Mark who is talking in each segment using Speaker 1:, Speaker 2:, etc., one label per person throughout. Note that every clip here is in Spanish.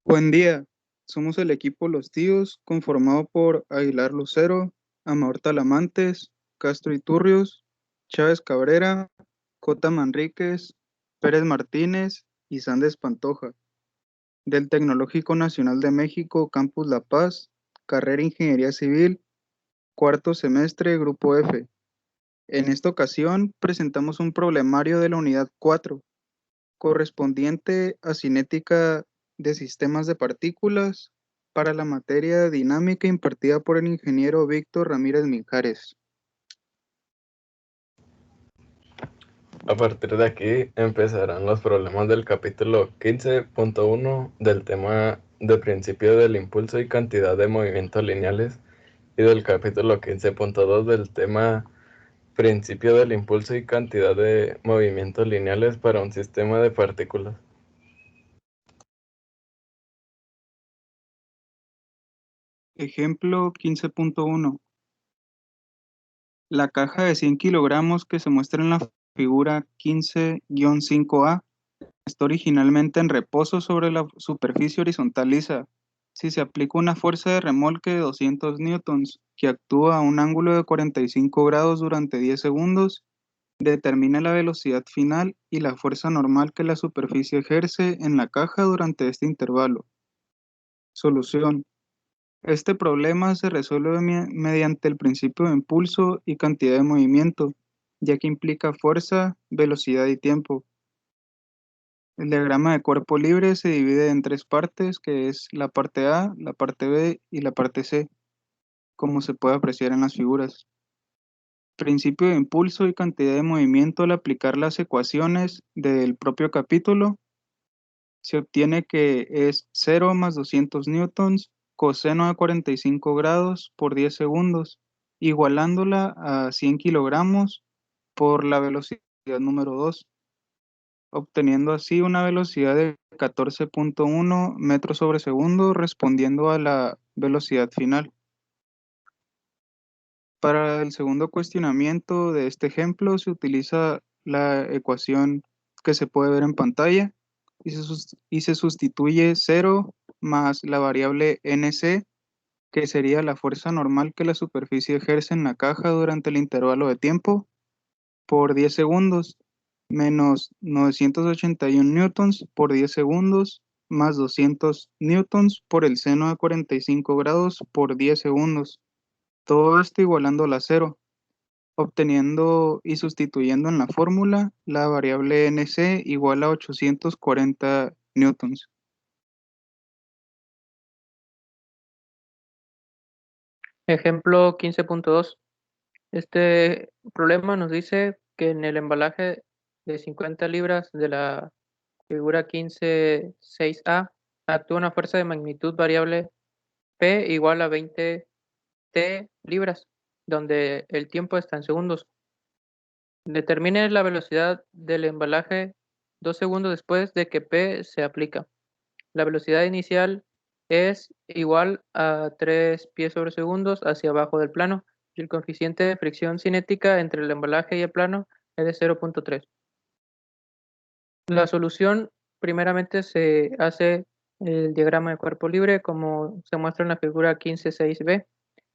Speaker 1: Buen día, somos el equipo Los Tíos, conformado por Aguilar Lucero, Amador Talamantes, Castro Iturrios, Chávez Cabrera, Cota Manríquez, Pérez Martínez y Sandes Pantoja, del Tecnológico Nacional de México, Campus La Paz, carrera Ingeniería Civil, cuarto semestre, Grupo F. En esta ocasión presentamos un problemario de la unidad 4, correspondiente a cinética de sistemas de partículas para la materia dinámica impartida por el ingeniero Víctor Ramírez Mijares.
Speaker 2: A partir de aquí empezarán los problemas del capítulo 15.1 del tema de principio del impulso y cantidad de movimientos lineales y del capítulo 15.2 del tema principio del impulso y cantidad de movimientos lineales para un sistema de partículas.
Speaker 1: Ejemplo 15.1. La caja de 100 kilogramos que se muestra en la figura 15-5A está originalmente en reposo sobre la superficie horizontal lisa. Si se aplica una fuerza de remolque de 200 newtons que actúa a un ángulo de 45 grados durante 10 segundos, determina la velocidad final y la fuerza normal que la superficie ejerce en la caja durante este intervalo. Solución. Este problema se resuelve mediante el principio de impulso y cantidad de movimiento, ya que implica fuerza, velocidad y tiempo. El diagrama de cuerpo libre se divide en tres partes, que es la parte A, la parte B y la parte C, como se puede apreciar en las figuras. Principio de impulso y cantidad de movimiento al aplicar las ecuaciones del propio capítulo, se obtiene que es 0 más 200 newtons coseno de 45 grados por 10 segundos, igualándola a 100 kilogramos por la velocidad número 2, obteniendo así una velocidad de 14.1 metros sobre segundo, respondiendo a la velocidad final. Para el segundo cuestionamiento de este ejemplo se utiliza la ecuación que se puede ver en pantalla y se sustituye 0 más la variable NC, que sería la fuerza normal que la superficie ejerce en la caja durante el intervalo de tiempo, por 10 segundos, menos 981 newtons por 10 segundos, más 200 newtons por el seno de 45 grados por 10 segundos. Todo esto igualando a 0, obteniendo y sustituyendo en la fórmula la variable NC igual a 840 newtons.
Speaker 3: Ejemplo 15.2. Este problema nos dice que en el embalaje de 50 libras de la figura 15.6a actúa una fuerza de magnitud variable P igual a 20 T libras, donde el tiempo está en segundos. Determine la velocidad del embalaje 2 segundos después de que P se aplica. La velocidad inicial es igual a 3 pies sobre segundos hacia abajo del plano y el coeficiente de fricción cinética entre el embalaje y el plano es de 0.3. La solución primeramente se hace el diagrama de cuerpo libre como se muestra en la figura 15.6b.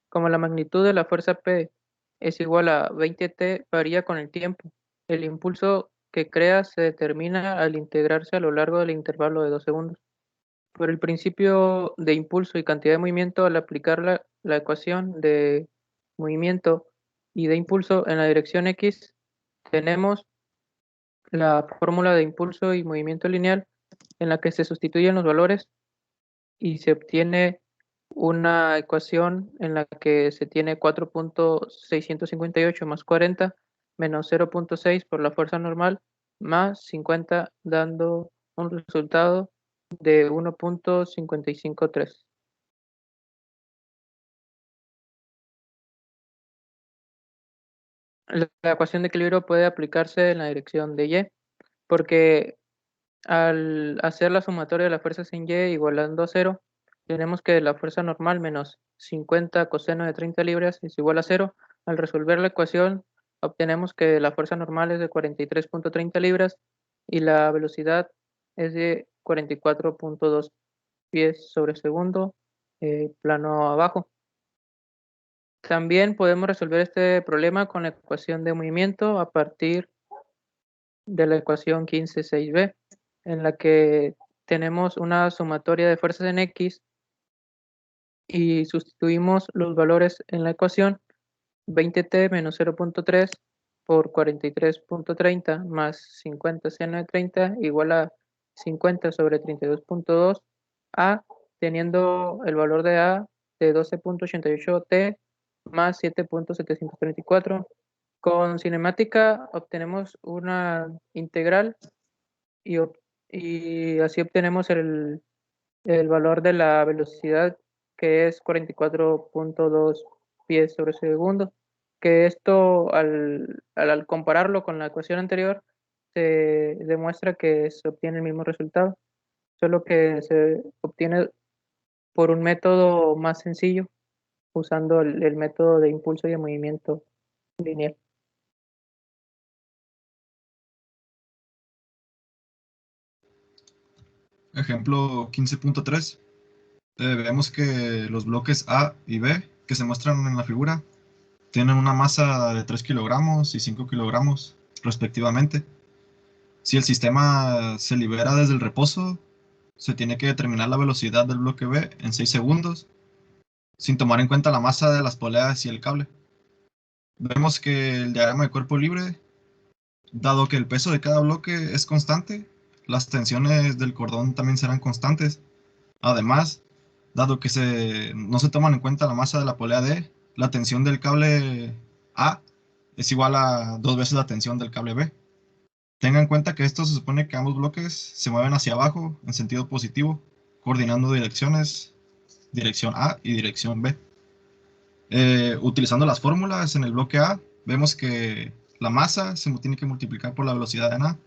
Speaker 3: Como la magnitud de la fuerza P es igual a 20T, varía con el tiempo. El impulso que crea se determina al integrarse a lo largo del intervalo de 2 segundos. Por el principio de impulso y cantidad de movimiento, al aplicar la ecuación de movimiento y de impulso en la dirección X, tenemos la fórmula de impulso y movimiento lineal en la que se sustituyen los valores y se obtiene una ecuación en la que se tiene 4.658 más 40 menos 0.6 por la fuerza normal más 50, dando un resultado de 1.553. La ecuación de equilibrio puede aplicarse en la dirección de Y, porque al hacer la sumatoria de las fuerzas en Y igualando a 0, tenemos que la fuerza normal menos 50 coseno de 30 libras es igual a 0. Al resolver la ecuación, obtenemos que la fuerza normal es de 43.30 libras y la velocidad es de 44.2. pies sobre segundo, plano abajo. También podemos resolver este problema con la ecuación de movimiento a partir de la ecuación 15.6b, en la que tenemos una sumatoria de fuerzas en X y sustituimos los valores en la ecuación 20t menos 0.3 por 43.30 más 50 seno de 30 igual a 50 sobre 32.2 A, teniendo el valor de A de 12.88t más 7.734. Con cinemática obtenemos una integral y, y así obtenemos el valor de la velocidad, que es 44.2 pies sobre segundo, que esto al compararlo con la ecuación anterior se demuestra que se obtiene el mismo resultado, solo que se obtiene por un método más sencillo, usando el método de impulso y de movimiento lineal.
Speaker 4: Ejemplo 15.3. Vemos que los bloques A y B que se muestran en la figura tienen una masa de 3 kilogramos y 5 kilogramos respectivamente. Si el sistema se libera desde el reposo, se tiene que determinar la velocidad del bloque B en 6 segundos, sin tomar en cuenta la masa de las poleas y el cable. Vemos que el diagrama de cuerpo libre, dado que el peso de cada bloque es constante, las tensiones del cordón también serán constantes. Además, dado que no se toman en cuenta la masa de la polea D, la tensión del cable A es igual a 2 veces la tensión del cable B. Tenga en cuenta que esto se supone que ambos bloques se mueven hacia abajo en sentido positivo, coordinando direcciones, dirección A y dirección B. Utilizando las fórmulas en el bloque A, vemos que la masa se tiene que multiplicar por la velocidad en A,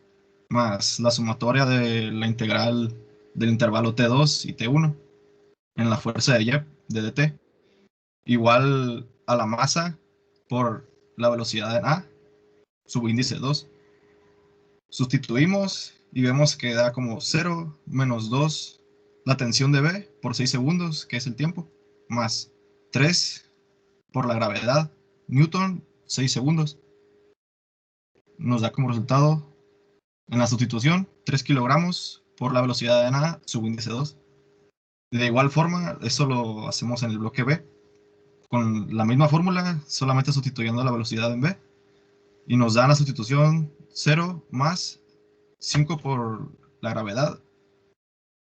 Speaker 4: más la sumatoria de la integral del intervalo T2 y T1 en la fuerza de dt, igual a la masa por la velocidad en A, subíndice 2. Sustituimos y vemos que da como 0 menos 2 la tensión de B por 6 segundos, que es el tiempo, más 3 por la gravedad, Newton, 6 segundos. Nos da como resultado, en la sustitución, 3 kilogramos por la velocidad en A, subíndice 2. De igual forma, eso lo hacemos en el bloque B, con la misma fórmula, solamente sustituyendo la velocidad en B, y nos da la sustitución 0 más 5 por la gravedad,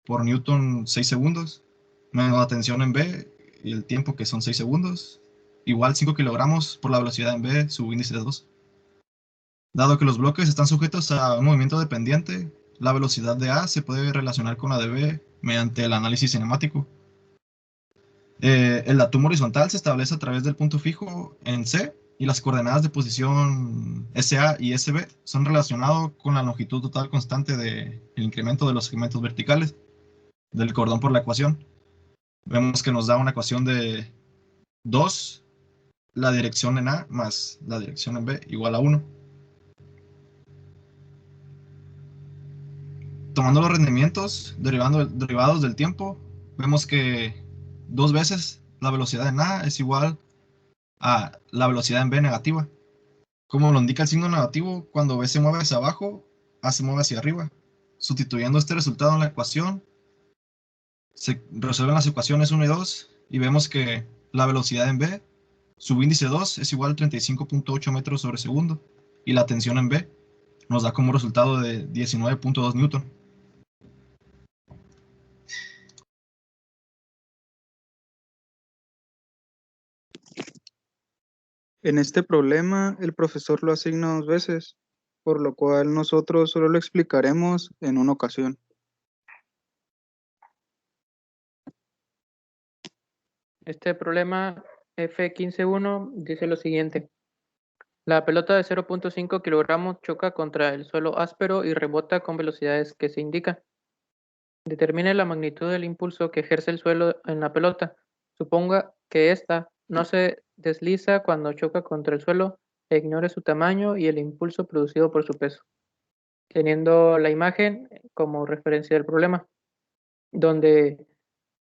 Speaker 4: por Newton 6 segundos, menos la tensión en B y el tiempo que son 6 segundos, igual 5 kilogramos por la velocidad en B, subíndice 2. Dado que los bloques están sujetos a un movimiento dependiente, la velocidad de A se puede relacionar con la de B mediante el análisis cinemático. El datum horizontal se establece a través del punto fijo en C y las coordenadas de posición SA y SB son relacionados con la longitud total constante del incremento de los segmentos verticales del cordón por la ecuación. Vemos que nos da una ecuación de 2, la dirección en A más la dirección en B igual a 1. Tomando los rendimientos derivados del tiempo, vemos que 2 veces la velocidad en A es igual a la velocidad en B negativa. Como lo indica el signo negativo, cuando B se mueve hacia abajo, A se mueve hacia arriba. Sustituyendo este resultado en la ecuación, se resuelven las ecuaciones 1 y 2 y vemos que la velocidad en B, subíndice 2, es igual a 35.8 metros sobre segundo y la tensión en B nos da como resultado de 19.2 newton.
Speaker 1: En este problema, el profesor lo asigna 2 veces, por lo cual nosotros solo lo explicaremos en una ocasión.
Speaker 3: Este problema F15.1 dice lo siguiente. La pelota de 0.5 kilogramos choca contra el suelo áspero y rebota con velocidades que se indican. Determine la magnitud del impulso que ejerce el suelo en la pelota. Suponga que ésta no se desliza cuando choca contra el suelo e ignore su tamaño y el impulso producido por su peso, teniendo la imagen como referencia del problema, donde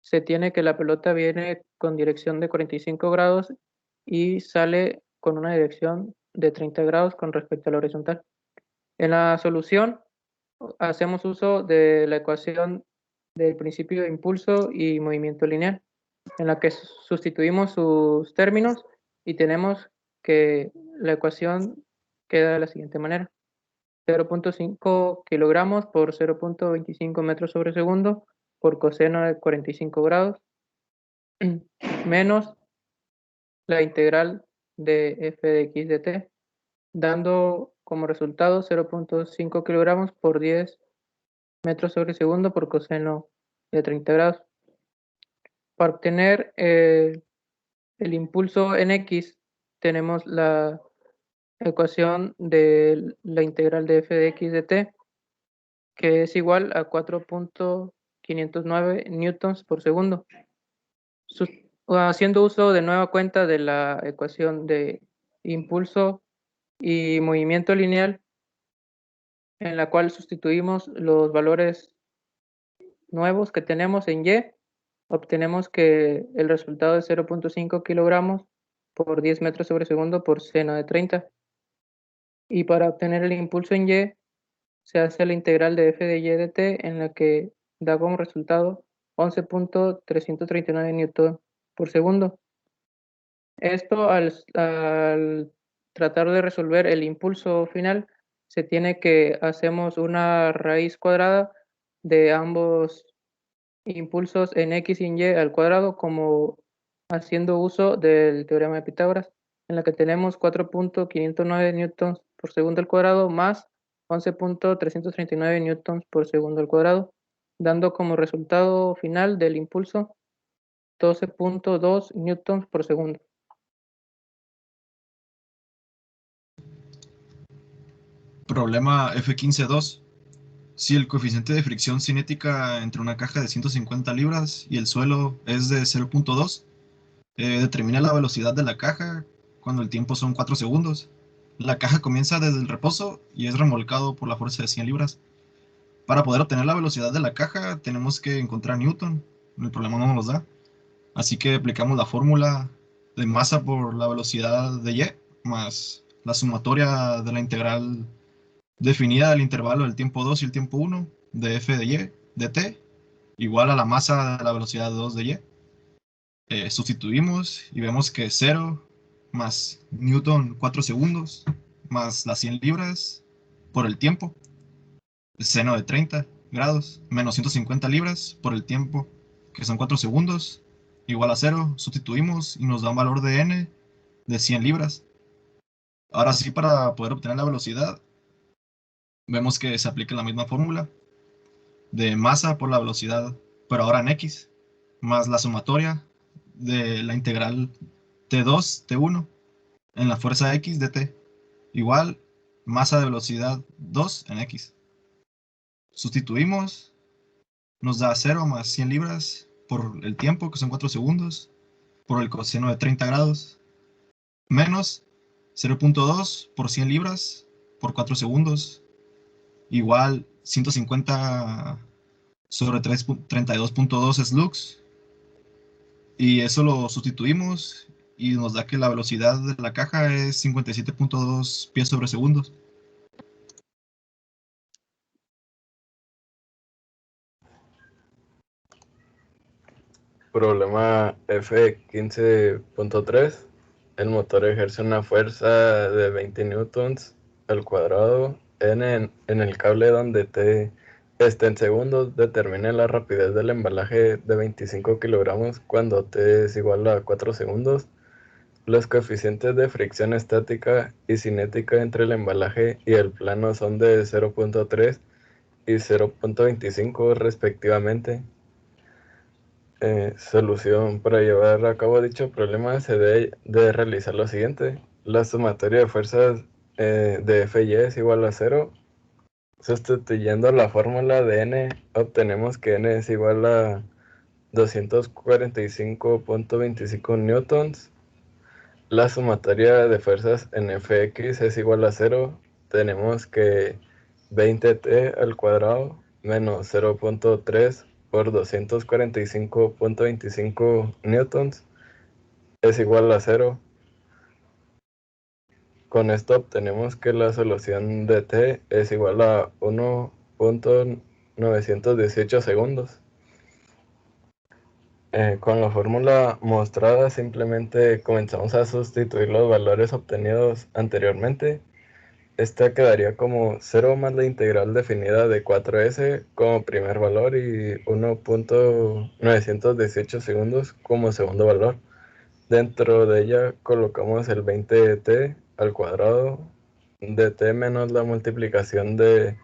Speaker 3: se tiene que la pelota viene con dirección de 45 grados y sale con una dirección de 30 grados con respecto a la horizontal. En la solución hacemos uso de la ecuación del principio de impulso y movimiento lineal, en la que sustituimos sus términos y tenemos que la ecuación queda de la siguiente manera: 0.5 kilogramos por 0.25 metros sobre segundo por coseno de 45 grados menos la integral de f de x de t, dando como resultado 0.5 kilogramos por 10 metros sobre segundo por coseno de 30 grados. Para obtener el impulso en x, tenemos la ecuación de la integral de f de x de t, que es igual a 4.509 newtons por segundo. Haciendo uso de nueva cuenta de la ecuación de impulso y movimiento lineal, en la cual sustituimos los valores nuevos que tenemos en y, obtenemos que el resultado es 0.5 kilogramos por 10 metros sobre segundo por seno de 30. Y para obtener el impulso en y, se hace la integral de f de y de t, en la que da como resultado 11.339 newton por segundo. Esto, al tratar de resolver el impulso final, se tiene que hacemos una raíz cuadrada de ambos impulsos en x y en y al cuadrado, como haciendo uso del teorema de Pitágoras, en la que tenemos 4.509 newtons por segundo al cuadrado más 11.339 newtons por segundo al cuadrado, dando como resultado final del impulso 12.2 newtons por segundo.
Speaker 4: Problema F15.2. Si el coeficiente de fricción cinética entre una caja de 150 libras y el suelo es de 0.2, determina la velocidad de la caja cuando el tiempo son 4 segundos. La caja comienza desde el reposo y es remolcado por la fuerza de 100 libras. Para poder obtener la velocidad de la caja tenemos que encontrar Newton. El problema no nos da. Así que aplicamos la fórmula de masa por la velocidad de y más la sumatoria de la integral definida del intervalo del tiempo 2 y el tiempo 1 de f de y de t igual a la masa de la velocidad 2 de y. Sustituimos y vemos que 0 más Newton 4 segundos más las 100 libras por el tiempo, seno de 30 grados, menos 150 libras por el tiempo, que son 4 segundos, igual a 0. Sustituimos y nos da un valor de n de 100 libras. Ahora sí, para poder obtener la velocidad, vemos que se aplica la misma fórmula de masa por la velocidad, pero ahora en x, más la sumatoria de la integral T2, T1, en la fuerza x de t, igual masa de velocidad 2 en x. Sustituimos, nos da 0 más 100 libras por el tiempo, que son 4 segundos, por el coseno de 30 grados, menos 0.2 por 100 libras por 4 segundos, igual 150 sobre 32.2 slugs, y eso lo sustituimos y nos da que la velocidad de la caja es 57.2 pies sobre segundos.
Speaker 2: Problema F15.3. El motor ejerce una fuerza de 20 newtons al cuadrado en el cable donde T está en segundos. Determine la rapidez del embalaje de 25 kilogramos cuando T es igual a 4 segundos. Los coeficientes de fricción estática y cinética entre el embalaje y el plano son de 0.3 y 0.25 respectivamente. Solución: para llevar a cabo dicho problema se debe realizar lo siguiente. La sumatoria de fuerzas de Fy es igual a 0. Sustituyendo la fórmula de n, obtenemos que n es igual a 245.25 newtons. La sumatoria de fuerzas en Fx es igual a 0. Tenemos que 20t al cuadrado menos 0.3 por 245.25 newtons es igual a 0. Con esto obtenemos que la solución de t es igual a 1.918 segundos. Con la fórmula mostrada simplemente comenzamos a sustituir los valores obtenidos anteriormente. Esta quedaría como 0 más la integral definida de 4s como primer valor y 1.918 segundos como segundo valor. Dentro de ella colocamos el 20 de t al cuadrado de t menos la multiplicación de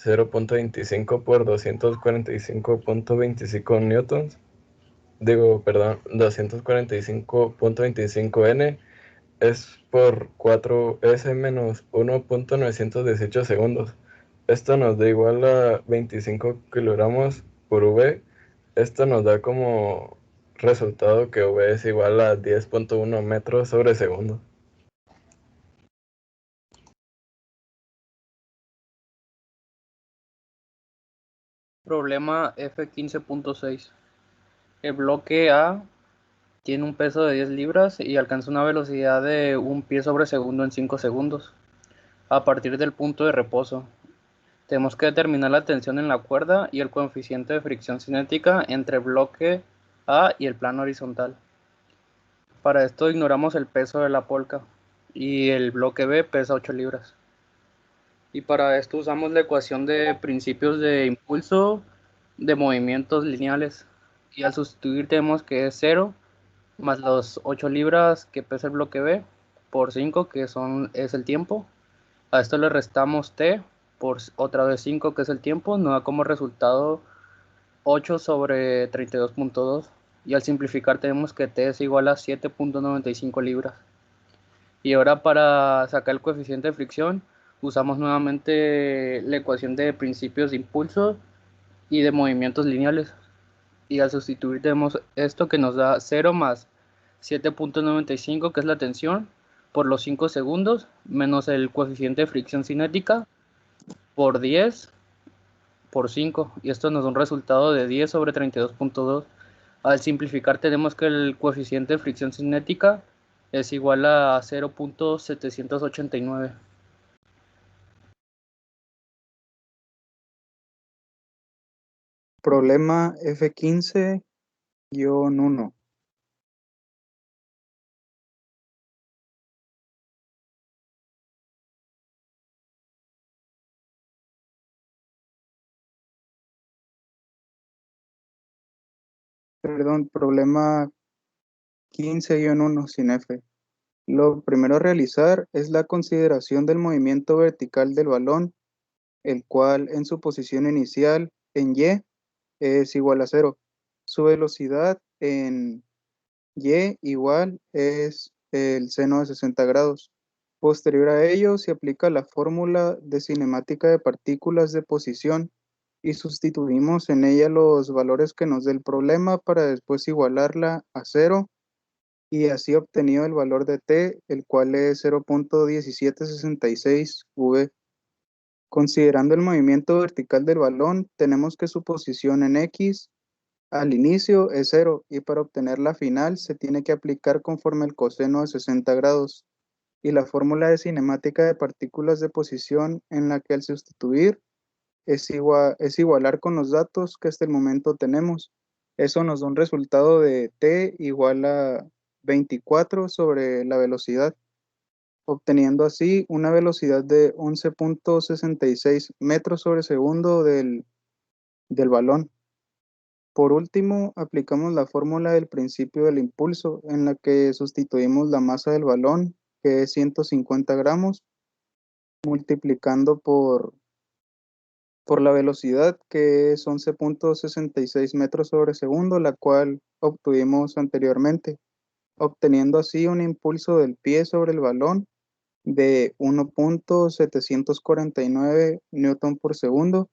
Speaker 2: 0.25 por 245.25 newtons. 245.25 n es por 4s menos 1.918 segundos. Esto nos da igual a 25 kilogramos por v. Esto nos da como resultado que v es igual a 10.1 metros sobre segundo.
Speaker 5: Problema F15.6. El bloque A tiene un peso de 10 libras y alcanza una velocidad de 1 pie sobre segundo en 5 segundos. A partir del punto de reposo, tenemos que determinar la tensión en la cuerda y el coeficiente de fricción cinética entre el bloque A y el plano horizontal. Para esto ignoramos el peso de la polca y el bloque B pesa 8 libras. Y para esto usamos la ecuación de principios de impulso de movimientos lineales. Y al sustituir tenemos que es 0 más los 8 libras que pesa el bloque B por 5 que es el tiempo. A esto le restamos t por otra vez 5 que es el tiempo. Nos da como resultado 8 sobre 32.2. Y al simplificar tenemos que t es igual a 7.95 libras. Y ahora para sacar el coeficiente de fricción usamos nuevamente la ecuación de principios de impulso y de movimientos lineales. Y al sustituir tenemos esto que nos da 0 más 7.95 que es la tensión por los 5 segundos menos el coeficiente de fricción cinética por 10 por 5 y esto nos da un resultado de 10 sobre 32.2. Al simplificar tenemos que el coeficiente de fricción cinética es igual a 0.789.
Speaker 1: Problema F15-1. Perdón, problema 15-1 sin F. Lo primero a realizar es la consideración del movimiento vertical del balón, el cual en su posición inicial en Y es igual a 0. Su velocidad en Y igual es el seno de 60 grados. Posterior a ello se aplica la fórmula de cinemática de partículas de posición y sustituimos en ella los valores que nos dé el problema para después igualarla a 0 y así obtenido el valor de t, el cual es 0.1766 v. Considerando el movimiento vertical del balón, tenemos que su posición en x al inicio es 0 y para obtener la final se tiene que aplicar conforme el coseno de 60 grados. Y la fórmula de cinemática de partículas de posición en la que al sustituir es igualar con los datos que hasta el momento tenemos. Eso nos da un resultado de t igual a 24 sobre la velocidad, obteniendo así una velocidad de 11.66 metros sobre segundo del balón. Por último, aplicamos la fórmula del principio del impulso, en la que sustituimos la masa del balón, que es 150 gramos, multiplicando por la velocidad, que es 11.66 metros sobre segundo, la cual obtuvimos anteriormente, obteniendo así un impulso del pie sobre el balón de 1.749 newton por segundo,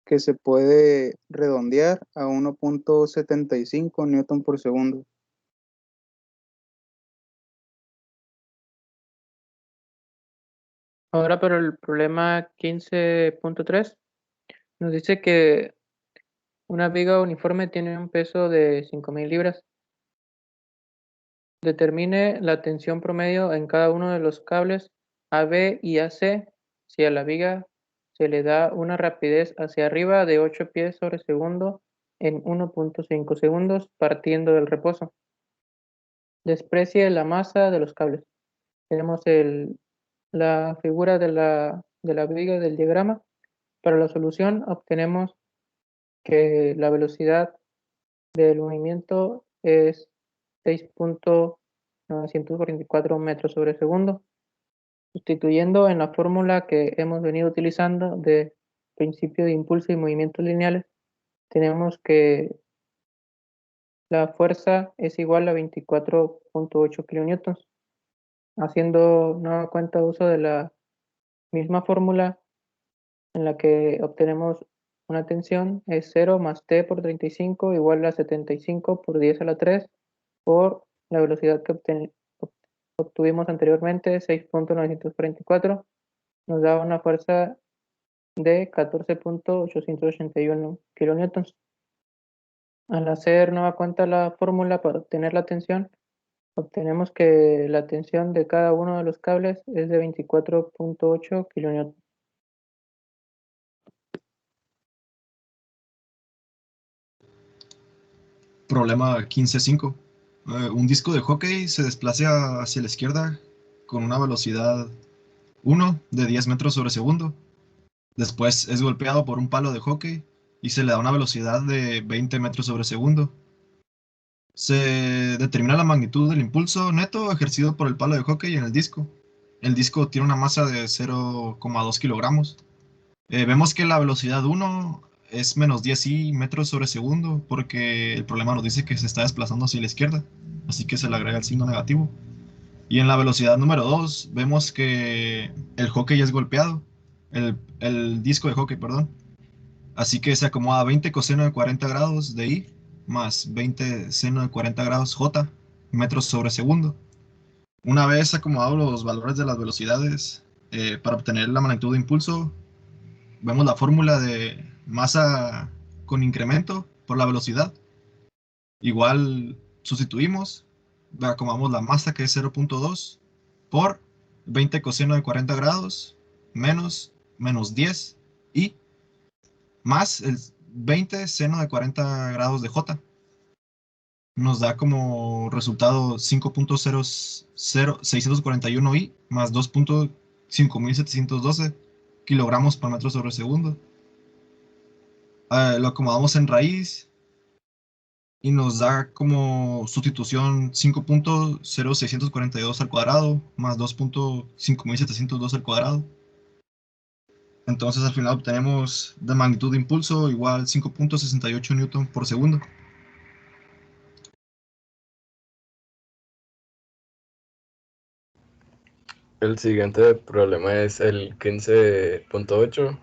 Speaker 1: que se puede redondear a 1.75 newton por segundo.
Speaker 3: Ahora para el problema 15.3 nos dice que Una viga uniforme tiene un peso de 5.000 libras. Determine la tensión promedio en cada uno de los cables AB y AC si a la viga se le da una rapidez hacia arriba de 8 pies sobre segundo en 1.5 segundos partiendo del reposo. Desprecie la masa de los cables. Tenemos la figura de la viga del diagrama. Para la solución obtenemos que la velocidad del movimiento es 6.944 metros sobre segundo. Sustituyendo en la fórmula que hemos venido utilizando de principio de impulso y movimientos lineales, tenemos que la fuerza es igual a 24.8 kilonewtons. Haciendo nueva cuenta uso de la misma fórmula en la que obtenemos una tensión es 0 más T por 35 igual a 75 por 10 a la 3 por la velocidad que obtuvimos anteriormente, 6.944, nos da una fuerza de 14.881 kilonewtons. Al hacer nueva cuenta la fórmula para obtener la tensión, obtenemos que la tensión de cada uno de los cables es de 24.8 kilonewtons.
Speaker 4: Problema 15.5. Un disco de hockey se desplaza hacia la izquierda con una velocidad 1 de 10 metros sobre segundo. Después es golpeado por un palo de hockey y se le da una velocidad de 20 metros sobre segundo. Se determina la magnitud del impulso neto ejercido por el palo de hockey en el disco. El disco tiene una masa de 0,2 kilogramos. Vemos que la velocidad 1 es menos 10 metros sobre segundo porque el problema nos dice que se está desplazando hacia la izquierda, así que se le agrega el signo negativo. Y en la velocidad número 2 vemos que el hockey es golpeado, el disco de hockey, perdón. Así que se acomoda a 20 coseno de 40 grados de I más 20 seno de 40 grados J metros sobre segundo. Una vez acomodados los valores de las velocidades, para obtener la magnitud de impulso, vemos la fórmula de masa con incremento por la velocidad. Igual sustituimos, acomodamos la masa que es 0.2 por 20 coseno de 40 grados menos 10 y más el 20 seno de 40 grados de J. Nos da como resultado 5.00641 I más 2.5712 kilogramos por metro sobre segundo. Lo acomodamos en raíz y nos da como sustitución 5.0642 al cuadrado más 2.5712 al cuadrado. Entonces al final obtenemos de magnitud de impulso igual 5.68 newton por segundo.
Speaker 2: El siguiente problema es el 15.8.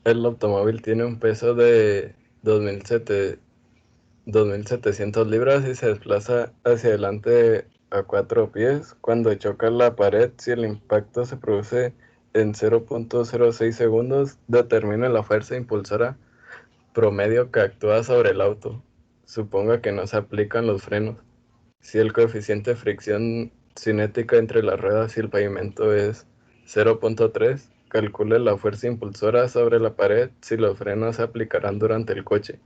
Speaker 2: El automóvil tiene un peso de 2.700 libras y se desplaza hacia adelante a 4 pies. Cuando choca la pared, si el impacto se produce en 0.06 segundos, determine la fuerza impulsora promedio que actúa sobre el auto. Suponga que no se aplican los frenos. Si el coeficiente de fricción cinética entre las ruedas y el pavimento es 0.3, calcule la fuerza impulsora sobre la pared si los frenos se aplicarán durante el coche.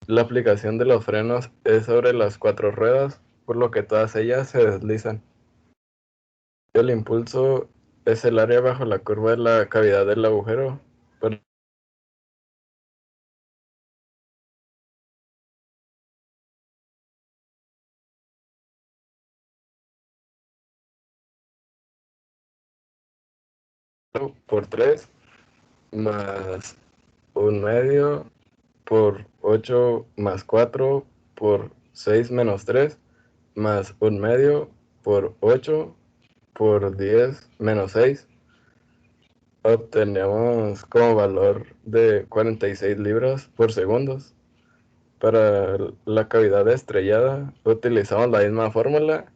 Speaker 2: La aplicación de los frenos es sobre las 4 ruedas, por lo que todas ellas se deslizan. El impulso es el área bajo la curva de la cavidad del agujero. Por 3 más 1/2 por 8 más 4 por 6 menos 3 más 1/2 por 8 por 10 menos 6. Obtenemos como valor de 46 libras por segundos. Para la cavidad estrellada utilizamos la misma fórmula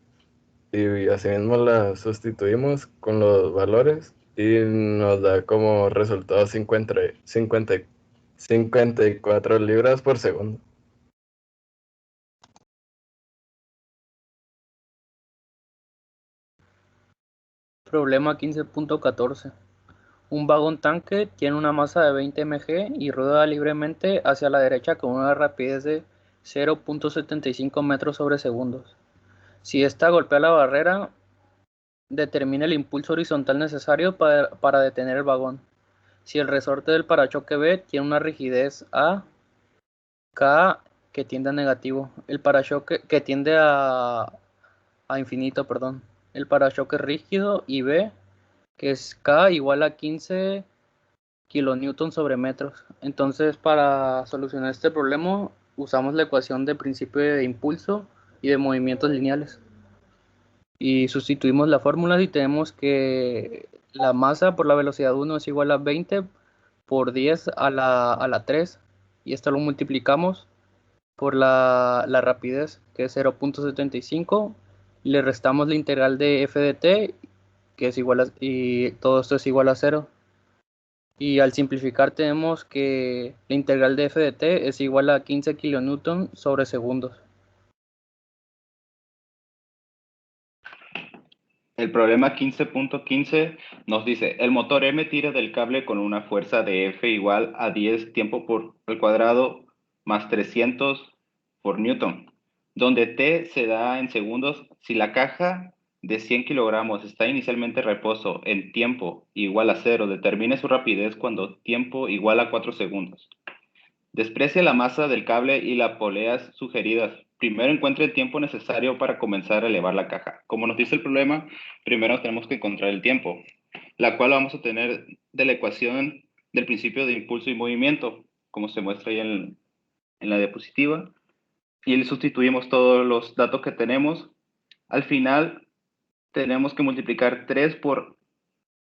Speaker 2: y asimismo la sustituimos con los valores y nos da como resultado 55 54 libras por segundo.
Speaker 5: Problema 15.14. Un vagón tanque tiene una masa de 20 mg y rueda libremente hacia la derecha con una rapidez de 0.75 metros sobre segundos. Si ésta golpea la barrera, determina el impulso horizontal necesario para detener el vagón. Si el resorte del parachoque B tiene una rigidez A, K que tiende a negativo, el parachoque que tiende a infinito, perdón. El parachoque rígido y B, que es K igual a 15 kilonewton sobre metros. Entonces, para solucionar este problema, usamos la ecuación de principio de impulso y de movimientos lineales. Y sustituimos la fórmula y tenemos que la masa por la velocidad 1 es igual a 20 por 10 a la 3. Y esto lo multiplicamos por la rapidez, que es 0.75. Y le restamos la integral de f de t, que es igual a, y todo esto es igual a 0. Y al simplificar tenemos que la integral de f de t es igual a 15 kilonewton sobre segundos.
Speaker 6: El problema 15.15 nos dice, el motor M tira del cable con una fuerza de F igual a 10 tiempo por al cuadrado más 300 por newton, donde T se da en segundos. Si la caja de 100 kilogramos está inicialmente en reposo en tiempo igual a 0, determine su rapidez cuando tiempo igual a 4 segundos. Desprecia la masa del cable y las poleas sugeridas. Primero encuentre el tiempo necesario para comenzar a elevar la caja. Como nos dice el problema, primero tenemos que encontrar el tiempo, la cual vamos a tener de la ecuación del principio de impulso y movimiento, como se muestra ahí en la diapositiva. Y le sustituimos todos los datos que tenemos. Al final, tenemos que multiplicar 3 por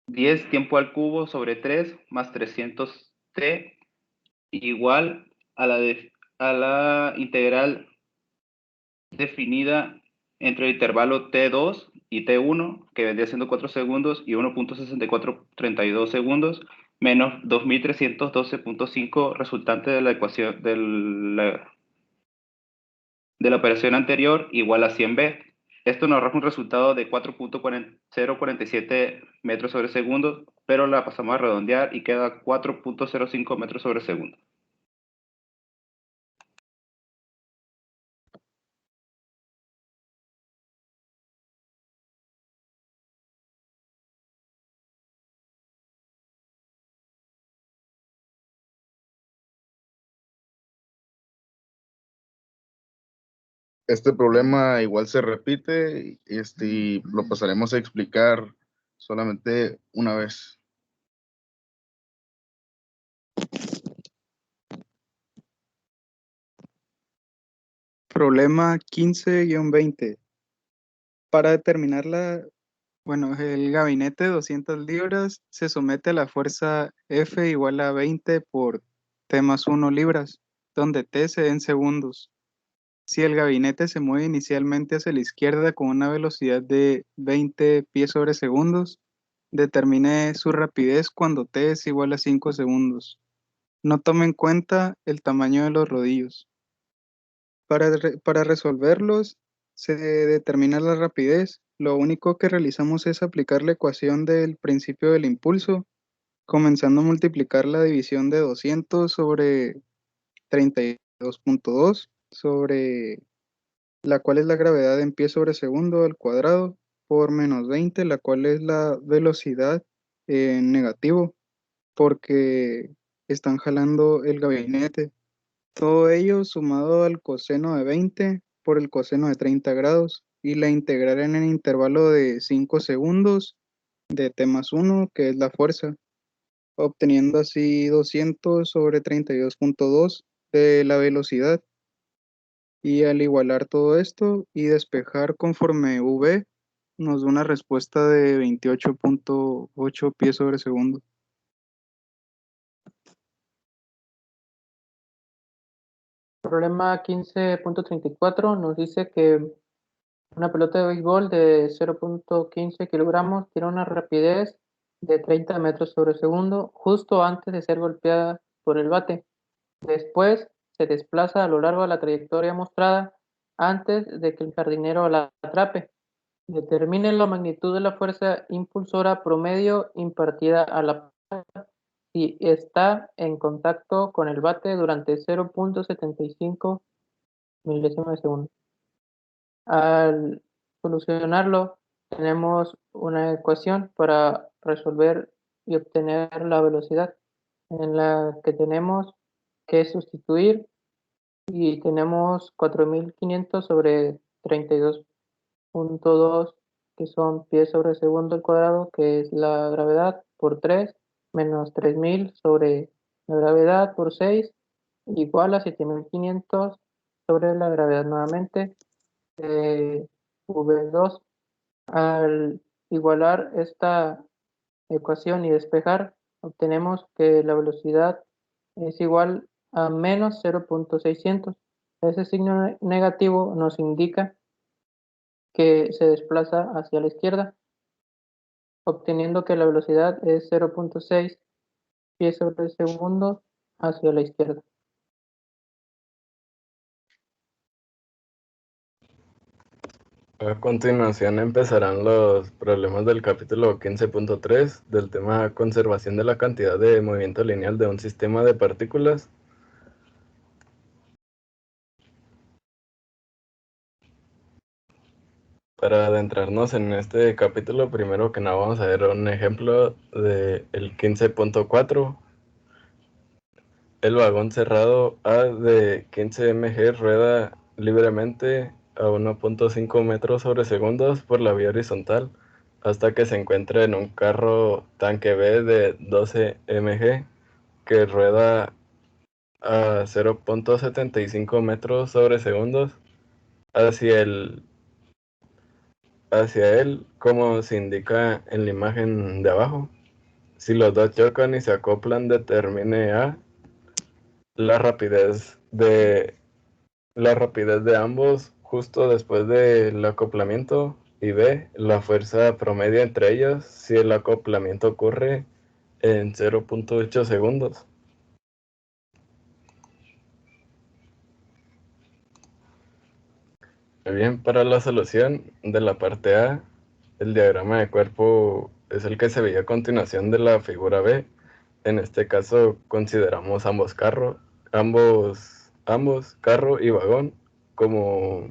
Speaker 6: 10 tiempo al cubo sobre 3 más 300t igual a la integral definida entre el intervalo T2 y T1, que vendría siendo 4 segundos, y 1.6432 segundos, menos 2312.5 resultante de la ecuación de la operación anterior, igual a 100b. Esto nos arroja un resultado de 4.047 metros sobre segundo, pero la pasamos a redondear y queda 4.05 metros sobre segundo.
Speaker 7: Este problema igual se repite, y lo pasaremos a explicar solamente una vez.
Speaker 1: Problema 15-20. Para determinar el gabinete de 200 libras se somete a la fuerza F igual a 20 por T más 1 libras, donde T se da en segundos. Si el gabinete se mueve inicialmente hacia la izquierda con una velocidad de 20 pies sobre segundos, determine su rapidez cuando T es igual a 5 segundos. No tome en cuenta el tamaño de los rodillos. Para resolverlos, se determina la rapidez. Lo único que realizamos es aplicar la ecuación del principio del impulso, comenzando a multiplicar la división de 200 sobre 32.2 sobre la cual es la gravedad en pie sobre segundo al cuadrado, por menos 20, la cual es la velocidad en negativo, porque están jalando el gabinete. Todo ello sumado al coseno de 20 por el coseno de 30 grados y la integral en el intervalo de 5 segundos de T más 1, que es la fuerza, obteniendo así 200 sobre 32.2 de la velocidad. Y al igualar todo esto y despejar conforme V, nos da una respuesta de 28.8 pies sobre segundo.
Speaker 3: Problema 15.34 nos dice que una pelota de béisbol de 0.15 kilogramos tiene una rapidez de 30 metros sobre segundo justo antes de ser golpeada por el bate. Después se desplaza a lo largo de la trayectoria mostrada antes de que el jardinero la atrape. Determine la magnitud de la fuerza impulsora promedio impartida a la pelota si está en contacto con el bate durante 0.75 milésimas de segundo. Al solucionarlo, tenemos una ecuación para resolver y obtener la velocidad, en la que tenemos que sustituir y tenemos 4500 sobre 32.2, que son pies sobre segundo al cuadrado, que es la gravedad, por 3, menos 3000 sobre la gravedad por 6, igual a 7500 sobre la gravedad nuevamente, V2. Al igualar esta ecuación y despejar, obtenemos que la velocidad es igual a menos 0.600. Ese signo negativo nos indica que se desplaza hacia la izquierda, obteniendo que la velocidad es 0.6 pies sobre segundo hacia la izquierda.
Speaker 2: A continuación empezarán los problemas del capítulo 15.3 del tema conservación de la cantidad de movimiento lineal de un sistema de partículas. Para adentrarnos en este capítulo, primero que nada vamos a ver un ejemplo del 15.4. El vagón cerrado A de 15 mg rueda libremente a 1.5 metros sobre segundos por la vía horizontal hasta que se encuentre en un carro tanque B de 12 mg que rueda a 0.75 metros sobre segundos hacia él, como se indica en la imagen de abajo. Si los dos chocan y se acoplan, determine A la rapidez de ambos justo después del acoplamiento, y B la fuerza promedio entre ellos si el acoplamiento ocurre en 0.8 segundos. Bien, para la solución de la parte A, el diagrama de cuerpo es el que se veía a continuación de la figura B. En este caso consideramos ambos, carro y vagón, como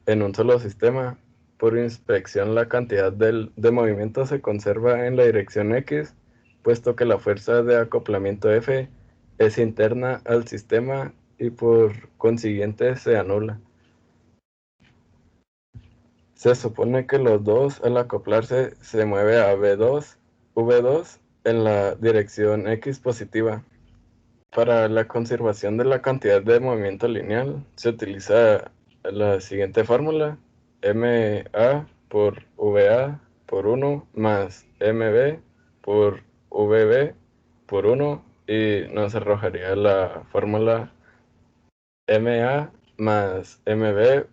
Speaker 2: en un solo sistema. Por inspección, la cantidad de movimiento se conserva en la dirección X, puesto que la fuerza de acoplamiento F es interna al sistema y por consiguiente se anula. Se supone que los dos al acoplarse se mueve a V2 en la dirección X positiva. Para la conservación de la cantidad de movimiento lineal se utiliza la siguiente fórmula: MA por VA por 1 más MB por VB por 1, y nos arrojaría la fórmula MA más MB,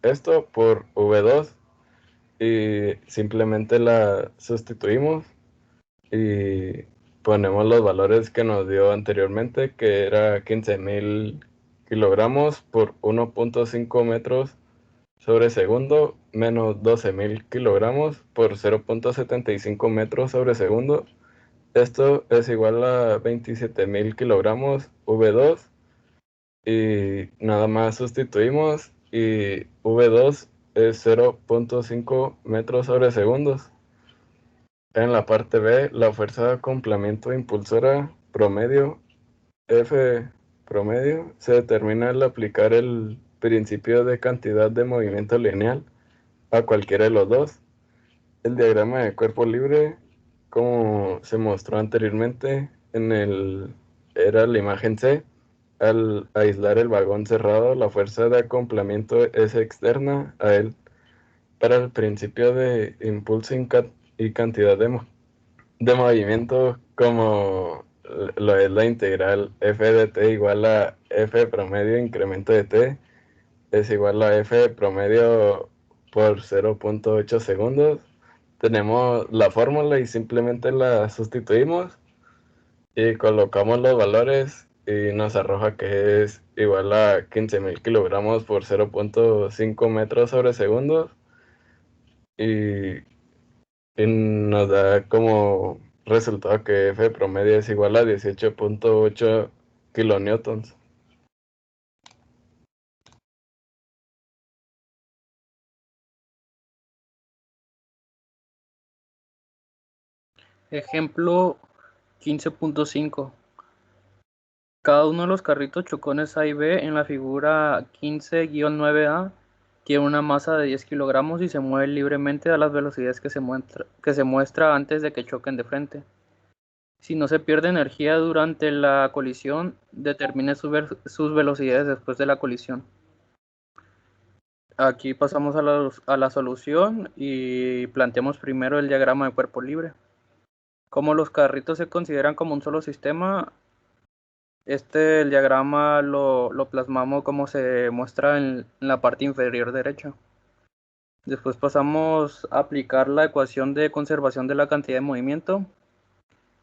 Speaker 2: esto por V2, y simplemente la sustituimos y ponemos los valores que nos dio anteriormente, que era 15.000 kilogramos por 1.5 metros sobre segundo, menos 12.000 kilogramos por 0.75 metros sobre segundo. Esto es igual a 27.000 kilogramos V2, y nada más sustituimos, y V2 es 0.5 metros sobre segundos. En la parte B, la fuerza de acoplamiento impulsora promedio, F promedio, se determina al aplicar el principio de cantidad de movimiento lineal a cualquiera de los dos. El diagrama de cuerpo libre, como se mostró anteriormente, era la imagen C. Al aislar el vagón cerrado, la fuerza de acoplamiento es externa a él. Para el principio de impulso y cantidad de movimiento, como lo es la integral f de t igual a f promedio incremento de t, es igual a f promedio por 0.8 segundos. Tenemos la fórmula y simplemente la sustituimos y colocamos los valores y nos arroja que es igual a 15.000 kilogramos por 0.5 metros sobre segundos y, y nos da como resultado que F promedio es igual a 18.8 kilonewtons.
Speaker 5: Ejemplo 15.5. Cada uno de los carritos chocones A y B en la figura 15-9A tiene una masa de 10 kilogramos y se mueve libremente a las velocidades que se muestra antes de que choquen de frente. Si no se pierde energía durante la colisión, determine sus velocidades después de la colisión. Aquí pasamos a la solución y planteamos primero el diagrama de cuerpo libre. Como los carritos se consideran como un solo sistema, el diagrama lo plasmamos como se muestra en la parte inferior derecha. Después pasamos a aplicar la ecuación de conservación de la cantidad de movimiento,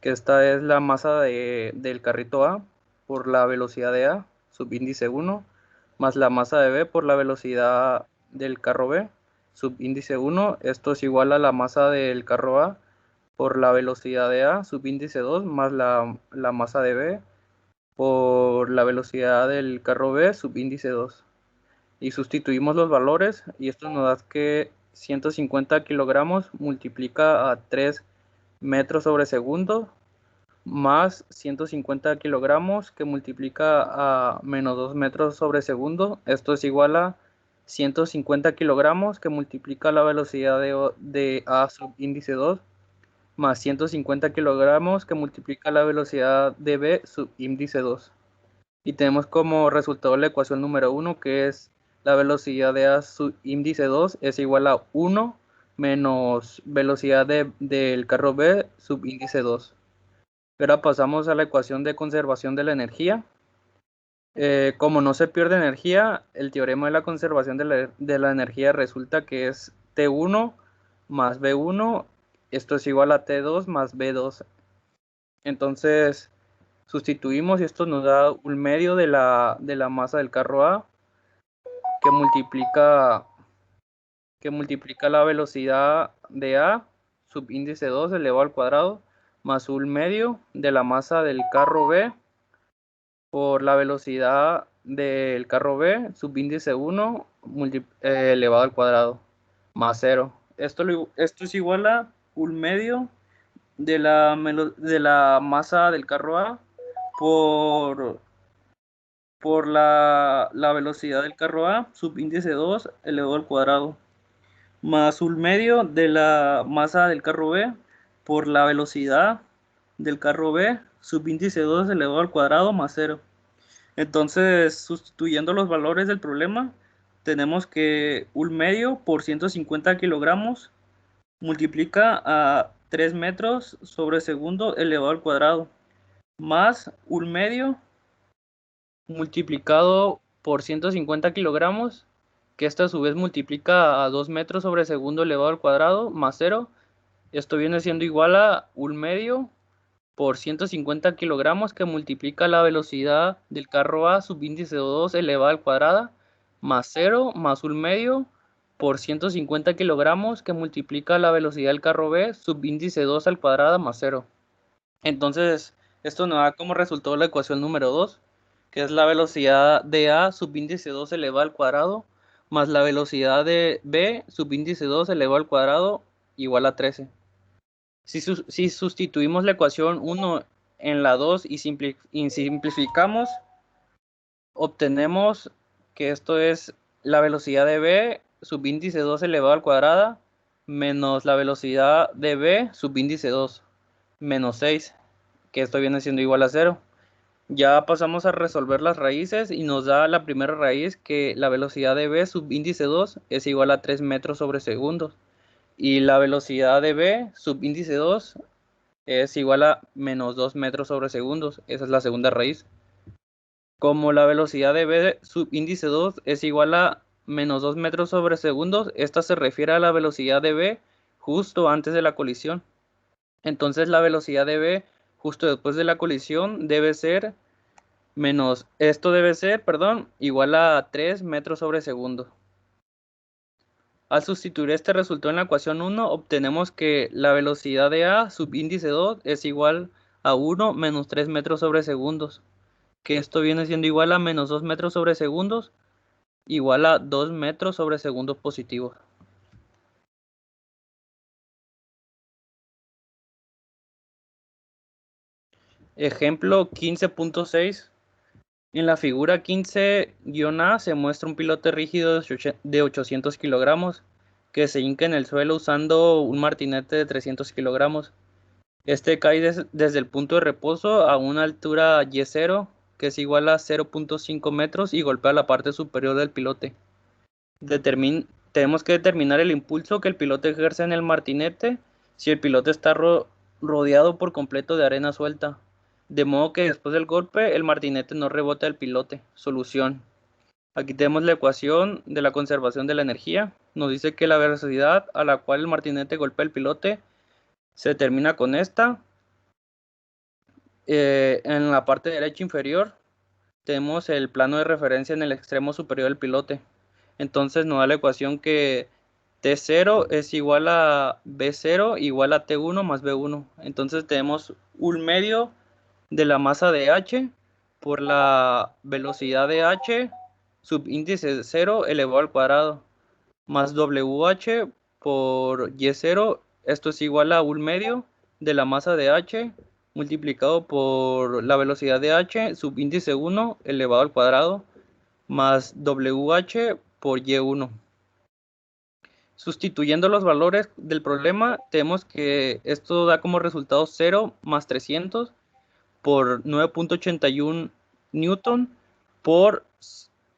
Speaker 5: que esta es la masa del carrito A por la velocidad de A, subíndice 1, más la masa de B por la velocidad del carro B, subíndice 1. Esto es igual a la masa del carro A por la velocidad de A, subíndice 2, más la masa de B por la velocidad del carro B, subíndice 2. Y sustituimos los valores y esto nos da que 150 kilogramos multiplica a 3 metros sobre segundo más 150 kilogramos que multiplica a menos 2 metros sobre segundo. Esto es igual a 150 kilogramos que multiplica la velocidad de A subíndice 2 más 150 kilogramos que multiplica la velocidad de B subíndice 2. Y tenemos como resultado la ecuación número 1, que es la velocidad de A subíndice 2 es igual a 1 menos velocidad del carro B subíndice 2. Ahora pasamos a la ecuación de conservación de la energía. Como no se pierde energía, el teorema de la conservación de la energía resulta que es T1 más B1. Esto es igual a T2 más B2. Entonces sustituimos y esto nos da un medio de la masa del carro A que multiplica la velocidad de A subíndice 2 elevado al cuadrado más un medio de la masa del carro B por la velocidad del carro B subíndice 1 elevado al cuadrado más 0. Esto es igual a un medio de la masa del carro A por la velocidad del carro A subíndice 2 elevado al cuadrado más un medio de la masa del carro B por la velocidad del carro B subíndice 2 elevado al cuadrado más 0. Entonces, sustituyendo los valores del problema, tenemos que un medio por 150 kilogramos multiplica a 3 metros sobre segundo elevado al cuadrado más un medio multiplicado por 150 kilogramos, que esto a su vez multiplica a 2 metros sobre segundo elevado al cuadrado más 0. Esto viene siendo igual a un medio por 150 kilogramos que multiplica la velocidad del carro A subíndice 2 elevado al cuadrado más 0 más un medio por 150 kilogramos que multiplica la velocidad del carro B subíndice 2 al cuadrado más 0. Entonces, esto nos da como resultado la ecuación número 2, que es la velocidad de A subíndice 2 elevado al cuadrado más la velocidad de B subíndice 2 elevado al cuadrado igual a 13. Si sustituimos la ecuación 1 en la 2 y simplificamos, obtenemos que esto es la velocidad de B subíndice 2 elevado al cuadrado menos la velocidad de B subíndice 2 menos 6, que esto viene siendo igual a 0. Ya pasamos a resolver las raíces y nos da la primera raíz que la velocidad de B subíndice 2 es igual a 3 metros sobre segundos. Y la velocidad de B subíndice 2 es igual a menos 2 metros sobre segundos. Esa es la segunda raíz. Como la velocidad de B subíndice 2 es igual a menos 2 metros sobre segundos, esta se refiere a la velocidad de B justo antes de la colisión. Entonces la velocidad de B justo después de la colisión debe ser menos esto debe ser, perdón, igual a 3 metros sobre segundo. Al sustituir este resultado en la ecuación 1, obtenemos que la velocidad de A subíndice 2 es igual a 1 menos 3 metros sobre segundos, que esto viene siendo igual a menos 2 metros sobre segundos, igual a 2 metros sobre segundos positivos. Ejemplo 15.6. En la figura 15-A se muestra un pilote rígido de 800 kilogramos que se hinca en el suelo usando un martinete de 300 kilogramos. Este cae desde el punto de reposo a una altura Y0, que es igual a 0.5 metros, y golpea la parte superior del pilote. Tenemos que determinar el impulso que el pilote ejerce en el martinete si el pilote está rodeado por completo de arena suelta, de modo que después del golpe el martinete no rebota el pilote. Solución. Aquí tenemos la ecuación de la conservación de la energía. Nos dice que la velocidad a la cual el martinete golpea el pilote se determina con esta. En la parte derecha inferior tenemos el plano de referencia en el extremo superior del pilote. Entonces nos da la ecuación que T0 es igual a B0 igual a T1 más B1. Entonces tenemos un medio de la masa de H por la velocidad de H subíndice 0 elevado al cuadrado más WH por Y0. Esto es igual a un medio de la masa de H multiplicado por la velocidad de H subíndice 1 elevado al cuadrado más WH por Y1. Sustituyendo los valores del problema, tenemos que esto da como resultado 0 más 300 por 9.81 newton por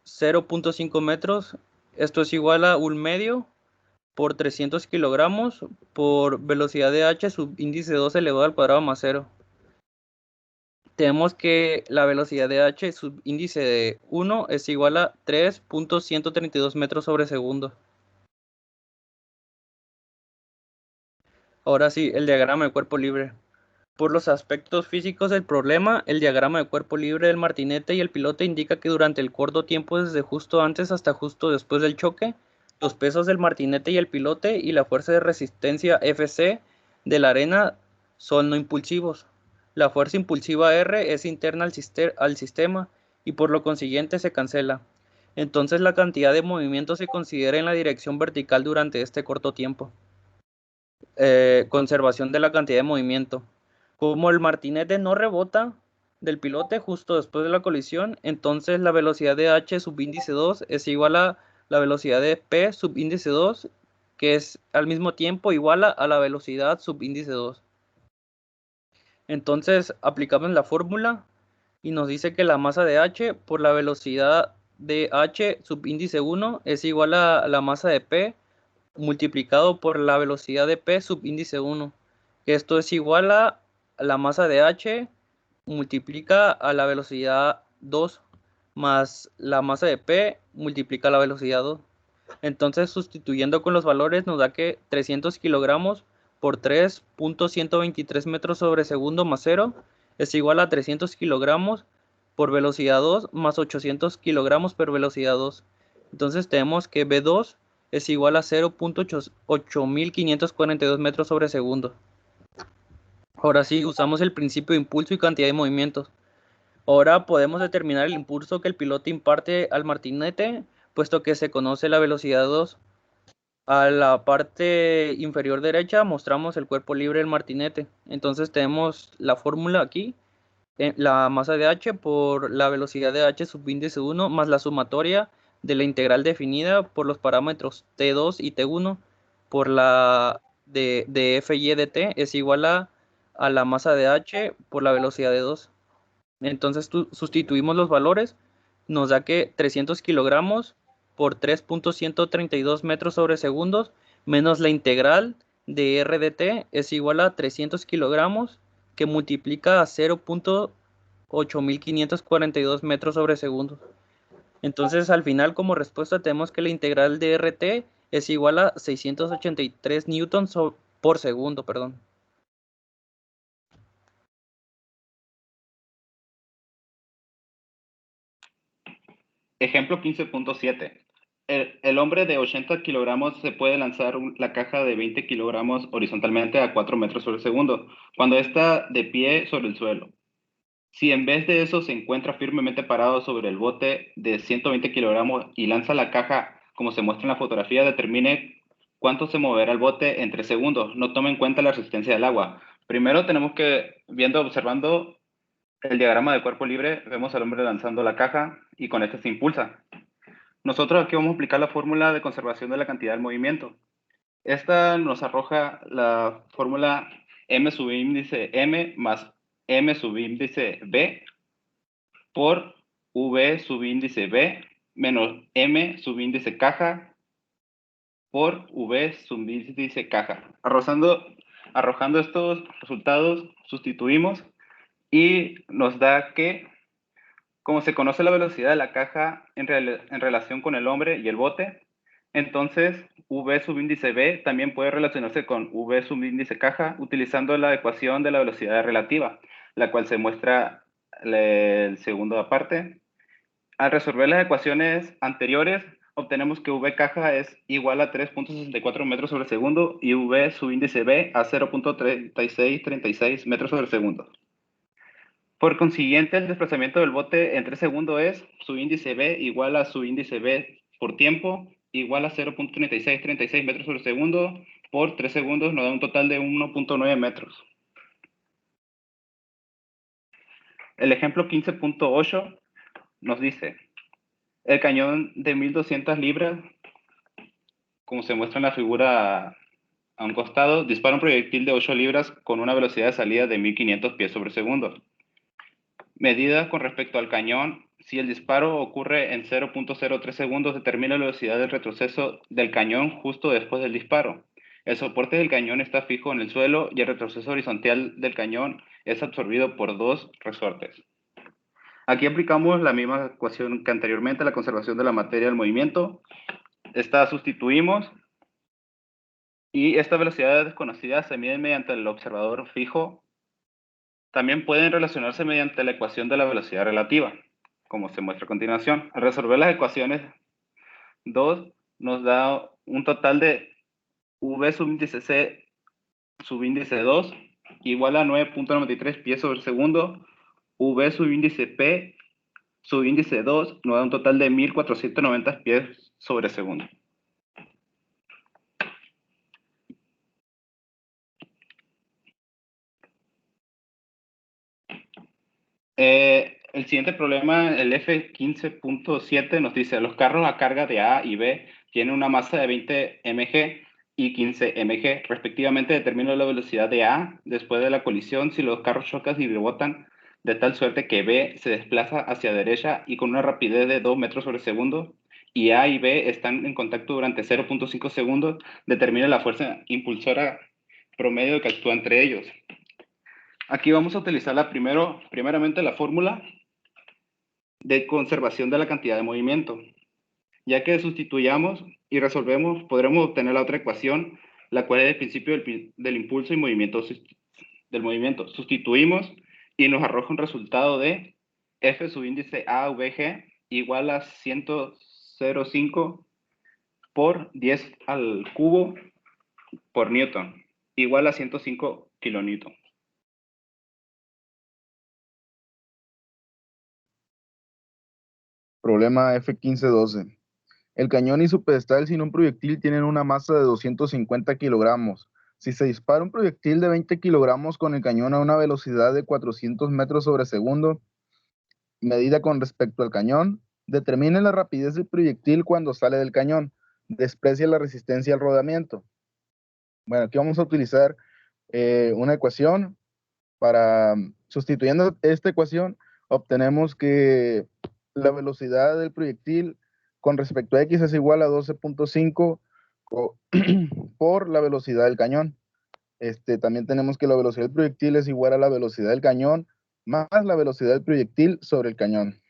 Speaker 5: 0.5 metros. Esto es igual a un medio por 300 kilogramos por velocidad de H subíndice 2 elevado al cuadrado más 0. Tenemos que la velocidad de H subíndice de 1 es igual a 3.132 metros sobre segundo. Ahora sí, el diagrama de cuerpo libre. Por los aspectos físicos del problema, el diagrama de cuerpo libre del martinete y el pilote indica que durante el corto tiempo desde justo antes hasta justo después del choque, los pesos del martinete y el pilote y la fuerza de resistencia Fc de la arena son no impulsivos. La fuerza impulsiva R es interna al sistema y por lo consiguiente se cancela. Entonces la cantidad de movimiento se considera en la dirección vertical durante este corto tiempo. Conservación de la cantidad de movimiento. Como el martinete no rebota del pilote justo después de la colisión, entonces la velocidad de H subíndice 2 es igual a la velocidad de P subíndice 2, que es al mismo tiempo igual a la velocidad subíndice 2. Entonces aplicamos la fórmula y nos dice que la masa de H por la velocidad de H subíndice 1 es igual a la masa de P multiplicado por la velocidad de P subíndice 1, que esto es igual a la masa de H multiplica a la velocidad 2 más la masa de P multiplica la velocidad 2. Entonces, sustituyendo con los valores, nos da que 300 kilogramos por 3.123 metros sobre segundo más 0 es igual a 300 kilogramos por velocidad 2 más 800 kilogramos por velocidad 2. Entonces, tenemos que B2 es igual a 0.8542 metros sobre segundo. Ahora sí, usamos el principio de impulso y cantidad de movimientos. Ahora podemos determinar el impulso que el piloto imparte al martinete, puesto que se conoce la velocidad 2. A la parte inferior derecha mostramos el cuerpo libre del martinete. Entonces tenemos la fórmula aquí, la masa de H por la velocidad de H subíndice 1 más la sumatoria de la integral definida por los parámetros T2 y T1 por la de F y de T es igual a la masa de H por la velocidad de 2. Entonces sustituimos los valores, nos da que 300 kilogramos por 3.132 metros sobre segundos menos la integral de R de T es igual a 300 kilogramos que multiplica a 0.8542 metros sobre segundos. Entonces al final como respuesta tenemos que la integral de RT es igual a 683 newtons por segundo, perdón.
Speaker 6: Ejemplo 15.7. El hombre de 80 kilogramos se puede lanzar la caja de 20 kilogramos horizontalmente a 4 metros sobre segundo, cuando está de pie sobre el suelo. Si en vez de eso se encuentra firmemente parado sobre el bote de 120 kilogramos y lanza la caja como se muestra en la fotografía, determine cuánto se moverá el bote en 3 segundos. No tome en cuenta la resistencia del agua. Primero tenemos que, observando el diagrama de cuerpo libre, vemos al hombre lanzando la caja y con este se impulsa. Nosotros aquí vamos a aplicar la fórmula de conservación de la cantidad del movimiento. Esta nos arroja la fórmula m subíndice m más m subíndice b por v subíndice b menos m subíndice caja por v subíndice caja. Arrojando estos resultados, sustituimos y nos da que, como se conoce la velocidad de la caja en relación con el hombre y el bote, entonces v subíndice b también puede relacionarse con v subíndice caja utilizando la ecuación de la velocidad relativa, la cual se muestra el segundo aparte. Al resolver las ecuaciones anteriores, obtenemos que v caja es igual a 3.64 metros sobre segundo y v subíndice b a 0.3636 metros sobre segundo. Por consiguiente, el desplazamiento del bote en 3 segundos es su índice B igual a su índice B por tiempo, igual a 0.3636 metros sobre segundo, por 3 segundos nos da un total de 1.9 metros. El ejemplo 15.8 nos dice, el cañón de 1200 libras, como se muestra en la figura a un costado, dispara un proyectil de 8 libras con una velocidad de salida de 1500 pies sobre segundo. Medida con respecto al cañón, si el disparo ocurre en 0.03 segundos, determina la velocidad del retroceso del cañón justo después del disparo. El soporte del cañón está fijo en el suelo y el retroceso horizontal del cañón es absorbido por 2 resortes. Aquí aplicamos la misma ecuación que anteriormente, la conservación de la materia del movimiento. Esta sustituimos y esta velocidad desconocida se mide mediante el observador fijo. También pueden relacionarse mediante la ecuación de la velocidad relativa, como se muestra a continuación. Al resolver las ecuaciones 2 nos da un total de v subíndice c subíndice 2 igual a 9.93 pies sobre segundo, v subíndice p subíndice 2 nos da un total de 1490 pies sobre segundo. El siguiente problema, el F15.7, nos dice, los carros a carga de A y B tienen una masa de 20 mg y 15 mg, respectivamente. Determina la velocidad de A después de la colisión si los carros chocan y rebotan de tal suerte que B se desplaza hacia derecha y con una rapidez de 2 metros sobre segundo, y A y B están en contacto durante 0.5 segundos. Determina la fuerza impulsora promedio que actúa entre ellos. Aquí vamos a utilizar primeramente la fórmula de conservación de la cantidad de movimiento. Ya que sustituyamos y resolvemos, podremos obtener la otra ecuación, la cual es el principio del impulso y movimiento del movimiento. Sustituimos y nos arroja un resultado de F subíndice A VG igual a 100,5 por 10 al cubo por newton, igual a 105 kilonewton.
Speaker 7: Problema F1512. El cañón y su pedestal sin un proyectil tienen una masa de 250 kilogramos. Si se dispara un proyectil de 20 kilogramos con el cañón a una velocidad de 400 metros sobre segundo, medida con respecto al cañón, determine la rapidez del proyectil cuando sale del cañón. Desprecia la resistencia al rodamiento. Bueno, aquí vamos a utilizar una ecuación. Sustituyendo esta ecuación, obtenemos que la velocidad del proyectil con respecto a X es igual a 12.5 por la velocidad del cañón. También tenemos que la velocidad del proyectil es igual a la velocidad del cañón más la velocidad del proyectil sobre el cañón.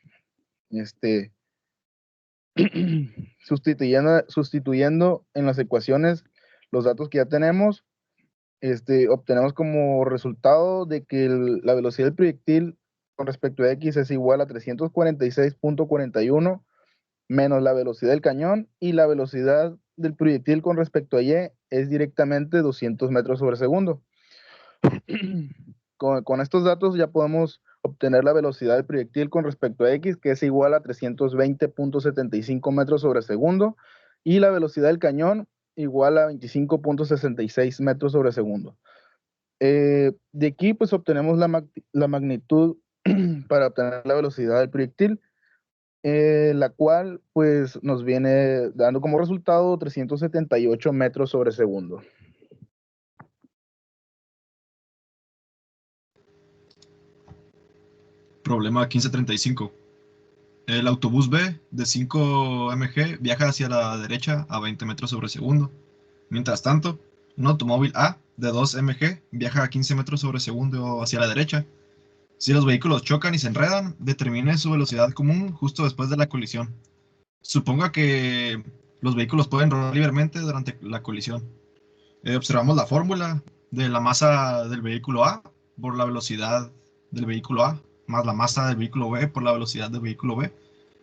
Speaker 7: Sustituyendo en las ecuaciones los datos que ya tenemos, obtenemos como resultado de que la velocidad del proyectil con respecto a X es igual a 346.41 menos la velocidad del cañón, y la velocidad del proyectil con respecto a Y es directamente 200 metros sobre segundo. Con estos datos ya podemos obtener la velocidad del proyectil con respecto a X, que es igual a 320.75 metros sobre segundo, y la velocidad del cañón igual a 25.66 metros sobre segundo. De aquí pues obtenemos la magnitud para obtener la velocidad del proyectil, la cual pues nos viene dando como resultado 378 metros sobre segundo.
Speaker 4: Problema 1535. El autobús B de 5 mg viaja hacia la derecha a 20 metros sobre segundo. Mientras tanto, un automóvil A de 2 mg viaja a 15 metros sobre segundo hacia la derecha. Si los vehículos chocan y se enredan, determine su velocidad común justo después de la colisión. Suponga que los vehículos pueden rodar libremente durante la colisión. Observamos la fórmula de la masa del vehículo A por la velocidad del vehículo A, más la masa del vehículo B por la velocidad del vehículo B,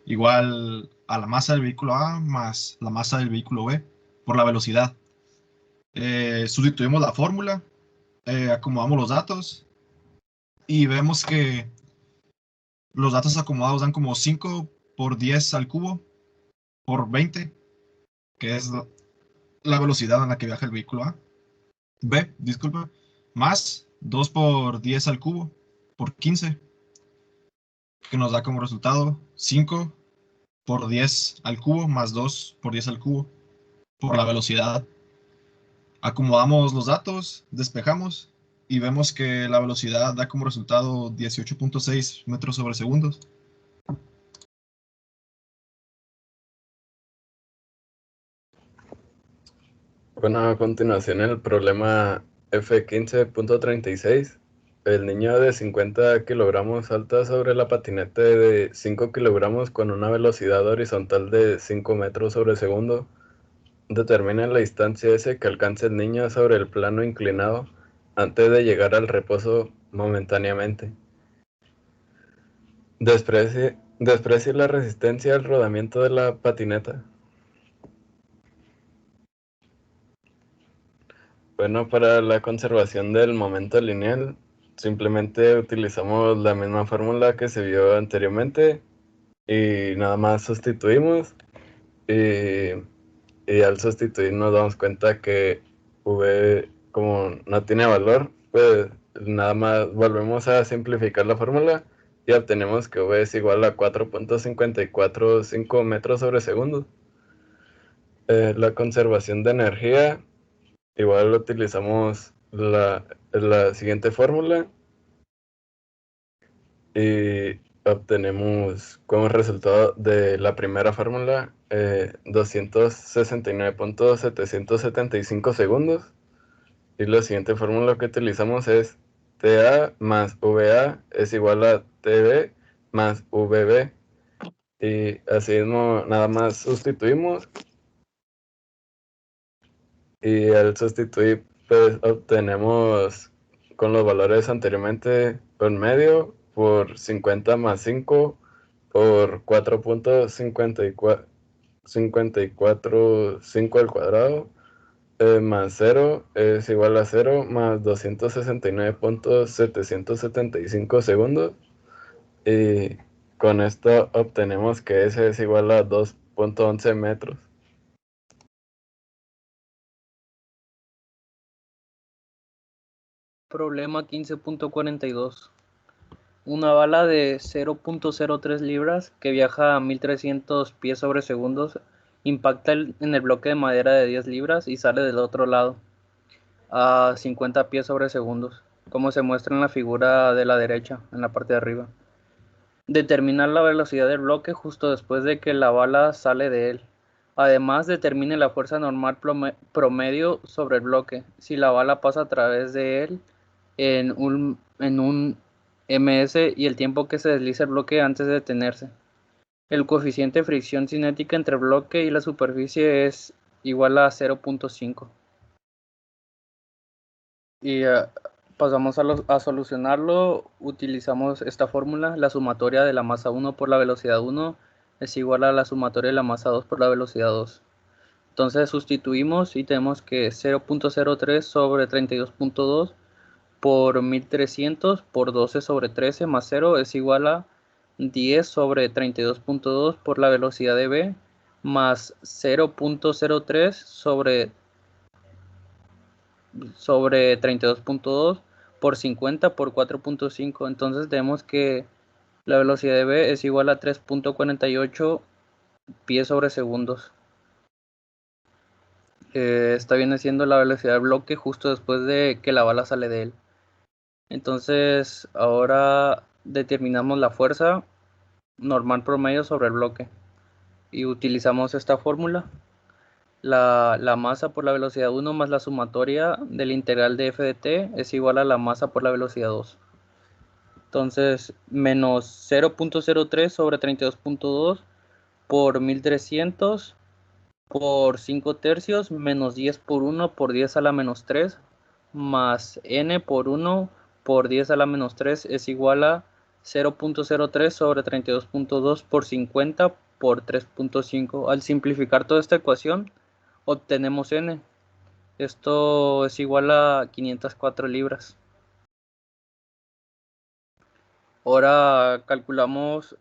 Speaker 4: igual a la masa del vehículo A más la masa del vehículo B por la velocidad. Sustituimos la fórmula, acomodamos los datos y vemos que los datos acomodados dan como 5 por 10 al cubo por 20, que es la velocidad en la que viaja el vehículo A. B, disculpa, más 2 por 10 al cubo por 15, que nos da como resultado 5 por 10 al cubo más 2 por 10 al cubo por la velocidad. Acomodamos los datos, despejamos y vemos que la velocidad da como resultado 18.6 metros sobre segundos.
Speaker 2: Bueno, a continuación el problema F15.36. El niño de 50 kilogramos salta sobre la patineta de 5 kilogramos con una velocidad horizontal de 5 metros sobre segundo. Determina la distancia S que alcanza el niño sobre el plano inclinado antes de llegar al reposo momentáneamente. Desprecie la resistencia al rodamiento de la patineta. Bueno, para la conservación del momento lineal, simplemente utilizamos la misma fórmula que se vio anteriormente y nada más sustituimos. Y al sustituir nos damos cuenta que V, como no tiene valor, pues nada más volvemos a simplificar la fórmula y obtenemos que V es igual a 4.545 metros sobre segundo. La conservación de energía, igual utilizamos la siguiente fórmula y obtenemos como resultado de la primera fórmula 269.775 segundos, y la siguiente fórmula que utilizamos es TA más VA es igual a TB más VB, y así mismo nada más sustituimos y al sustituir pues obtenemos con los valores anteriormente un medio por 50 más 5 por 4.545 al cuadrado, más 0 es igual a 0 más 269.775 segundos, y con esto obtenemos que S es igual a 2.11 metros.
Speaker 5: Problema 15.42. Una bala de 0.03 libras que viaja a 1300 pies sobre segundos impacta en el bloque de madera de 10 libras y sale del otro lado a 50 pies sobre segundos, como se muestra en la figura de la derecha, en la parte de arriba. Determinar la velocidad del bloque justo después de que la bala sale de él. Además, determine la fuerza normal promedio sobre el bloque, si la bala pasa a través de él en un ms y el tiempo que se desliza el bloque antes de detenerse. El coeficiente de fricción cinética entre el bloque y la superficie es igual a 0.5. Y pasamos a solucionarlo. Utilizamos esta fórmula, la sumatoria de la masa 1 por la velocidad 1 es igual a la sumatoria de la masa 2 por la velocidad 2. Entonces sustituimos y tenemos que 0.03 sobre 32.2 por 1300 por 12 sobre 13 más 0 es igual a 10 sobre 32.2 por la velocidad de v más 0.03 sobre 32.2 por 50 por 4.5. Entonces tenemos que la velocidad de v es igual a 3.48 pies sobre segundos. Esta viene siendo la velocidad del bloque justo después de que la bala sale de él. Entonces ahora determinamos la fuerza normal promedio sobre el bloque y utilizamos esta fórmula. La masa por la velocidad 1 más la sumatoria del integral de f de t es igual a la masa por la velocidad 2. Entonces menos 0.03 sobre 32.2 por 1300 por 5 tercios menos 10 por 1 por 10 a la menos 3 más n por 1 por 10 a la menos 3 es igual a 0.03 sobre 32.2 por 50 por 3.5. Al simplificar toda esta ecuación obtenemos n. Esto es igual a 504 libras. Ahora calculamos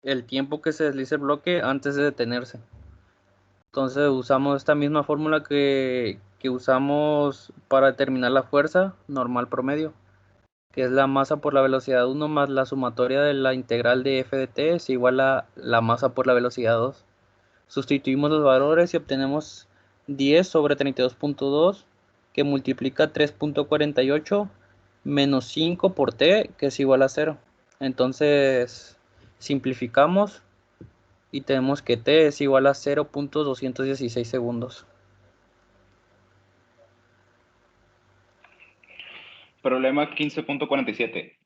Speaker 5: el tiempo que se desliza el bloque antes de detenerse. Entonces usamos esta misma fórmula que usamos para determinar la fuerza normal promedio, que es la masa por la velocidad 1 más la sumatoria de la integral de f de t es igual a la masa por la velocidad 2. Sustituimos los valores y obtenemos 10 sobre 32.2 que multiplica 3.48 menos 5 por t que es igual a 0. Entonces simplificamos y tenemos que t es igual a 0.216 segundos.
Speaker 6: Problema 15.47.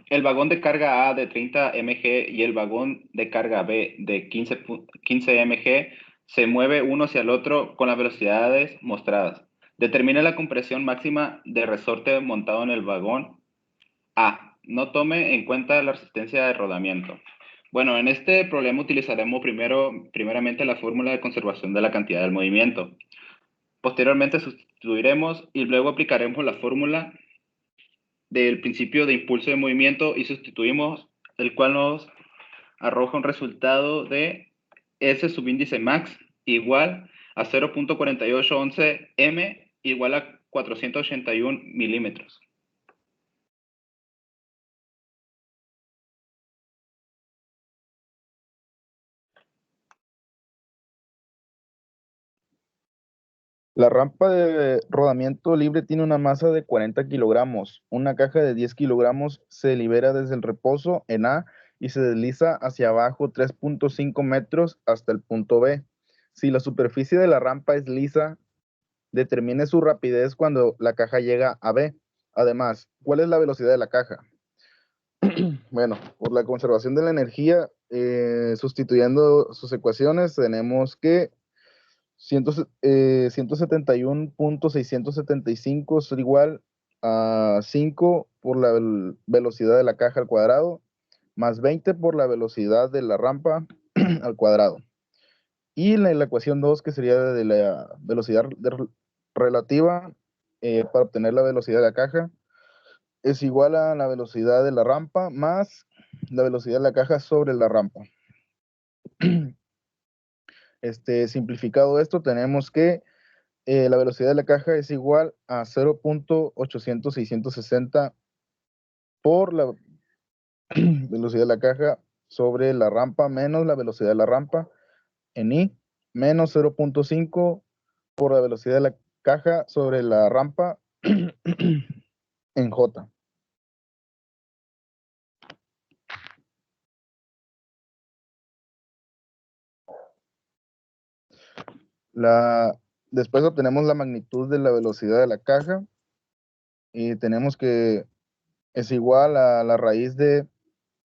Speaker 6: El vagón de carga A de 30 mg y el vagón de carga B de 15 mg se mueve uno hacia el otro con las velocidades mostradas. Determina la compresión máxima de resorte montado en el vagón A. No tome en cuenta la resistencia de rodamiento. Bueno, en este problema utilizaremos primeramente la fórmula de conservación de la cantidad del movimiento. Posteriormente sustituiremos y luego aplicaremos la fórmula del principio de impulso de movimiento y sustituimos, el cual nos arroja un resultado de S subíndice max igual a 0.4811 m igual a 481 milímetros.
Speaker 7: La rampa de rodamiento libre tiene una masa de 40 kilogramos. Una caja de 10 kilogramos se libera desde el reposo en A y se desliza hacia abajo 3.5 metros hasta el punto B. Si la superficie de la rampa es lisa, determine su rapidez cuando la caja llega a B. Además, ¿cuál es la velocidad de la caja? Bueno, por la conservación de la energía, sustituyendo sus ecuaciones, tenemos que 171.675 es igual a 5 por la velocidad de la caja al cuadrado, más 20 por la velocidad de la rampa al cuadrado. Y la ecuación 2, que sería de la velocidad relativa para obtener la velocidad de la caja, es igual a la velocidad de la rampa más la velocidad de la caja sobre la rampa. Simplificado esto, tenemos que la velocidad de la caja es igual a 0.800/660 por la velocidad de la caja sobre la rampa menos la velocidad de la rampa en I menos 0.5 por la velocidad de la caja sobre la rampa en J. Después obtenemos la magnitud de la velocidad de la caja y tenemos que es igual a la raíz de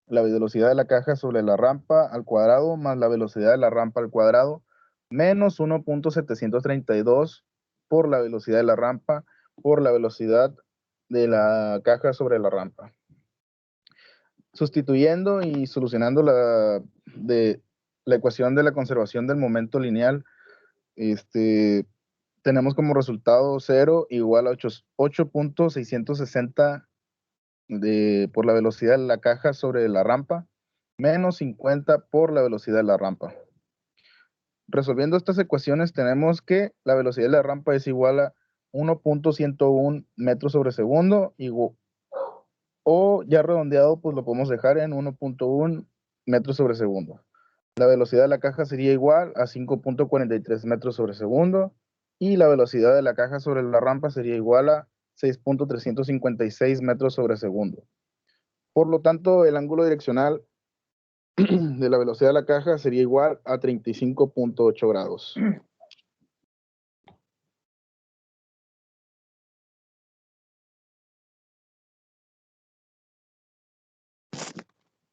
Speaker 7: la velocidad de la caja sobre la rampa al cuadrado más la velocidad de la rampa al cuadrado menos 1.732 por la velocidad de la rampa por la velocidad de la caja sobre la rampa. Sustituyendo y solucionando la ecuación de la conservación del momento lineal, tenemos como resultado 0 igual a 8.660 por la velocidad de la caja sobre la rampa, menos 50 por la velocidad de la rampa. Resolviendo estas ecuaciones tenemos que la velocidad de la rampa es igual a 1.101 metros sobre segundo, o ya redondeado, pues lo podemos dejar en 1.1 metros sobre segundo. La velocidad de la caja sería igual a 5.43 metros sobre segundo, y la velocidad de la caja sobre la rampa sería igual a 6.356 metros sobre segundo. Por lo tanto, el ángulo direccional de la velocidad de la caja sería igual a 35.8 grados.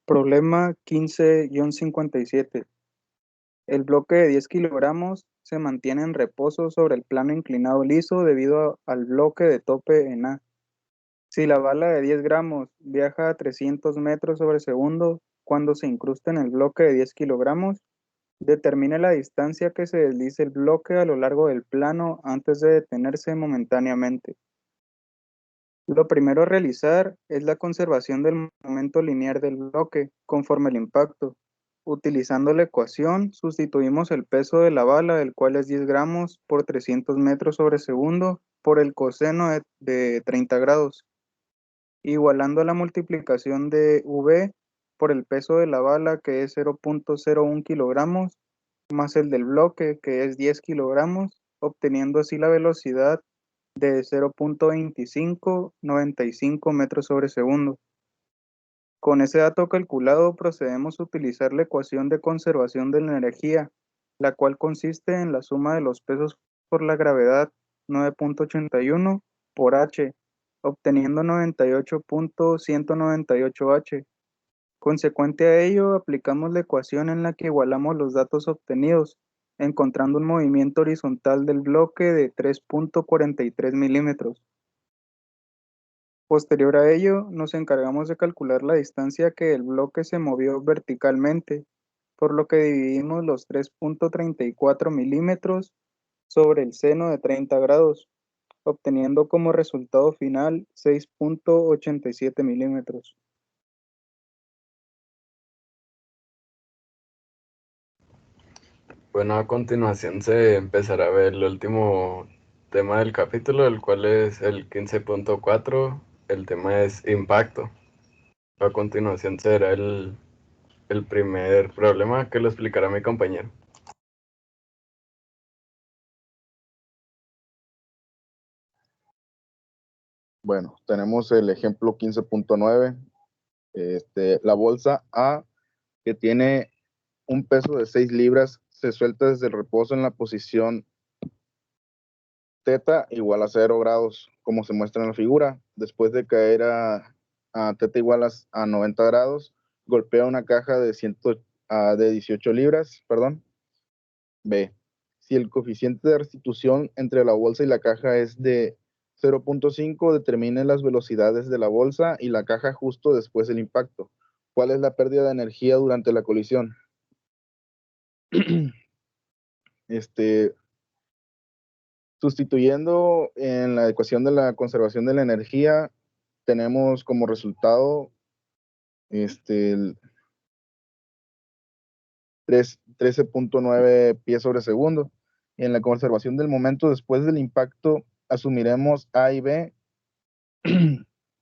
Speaker 1: Problema 15-57. El bloque de 10 kilogramos se mantiene en reposo sobre el plano inclinado liso debido al bloque de tope en A. Si la bala de 10 gramos viaja a 300 metros sobre segundo cuando se incrusta en el bloque de 10 kilogramos, determine la distancia que se deslice el bloque a lo largo del plano antes de detenerse momentáneamente. Lo primero a realizar es la conservación del momento lineal del bloque conforme el impacto. Utilizando la ecuación, sustituimos el peso de la bala, el cual es 10 gramos por 300 metros sobre segundo, por el coseno de 30 grados, igualando la multiplicación de V por el peso de la bala, que es 0.01 kilogramos, más el del bloque, que es 10 kilogramos, obteniendo así la velocidad de 0.2595 metros sobre segundo. Con ese dato calculado procedemos a utilizar la ecuación de conservación de la energía, la cual consiste en la suma de los pesos por la gravedad 9.81 por H, obteniendo 98.198 H. Consecuente a ello, aplicamos la ecuación en la que igualamos los datos obtenidos, encontrando un movimiento horizontal del bloque de 3.43 milímetros. Posterior a ello, nos encargamos de calcular la distancia que el bloque se movió verticalmente, por lo que dividimos los 3.34 milímetros sobre el seno de 30 grados, obteniendo como resultado final 6.87 milímetros.
Speaker 2: Bueno, a continuación se empezará a ver el último tema del capítulo, el cual es el 15.4. El tema es impacto. A continuación será el primer problema que lo explicará mi compañero.
Speaker 7: Bueno, tenemos el ejemplo 15.9. La bolsa A, que tiene un peso de 6 libras, se suelta desde el reposo en la posición θ igual a 0 grados, como se muestra en la figura. Después de caer a θ igual a 90 grados, golpea una caja de 18 libras, perdón. B. Si el coeficiente de restitución entre la bolsa y la caja es de 0.5, determine las velocidades de la bolsa y la caja justo después del impacto. ¿Cuál es la pérdida de energía durante la colisión? Sustituyendo en la ecuación de la conservación de la energía, tenemos como resultado 13.9 pies sobre segundo. En la conservación del momento después del impacto, asumiremos A y B.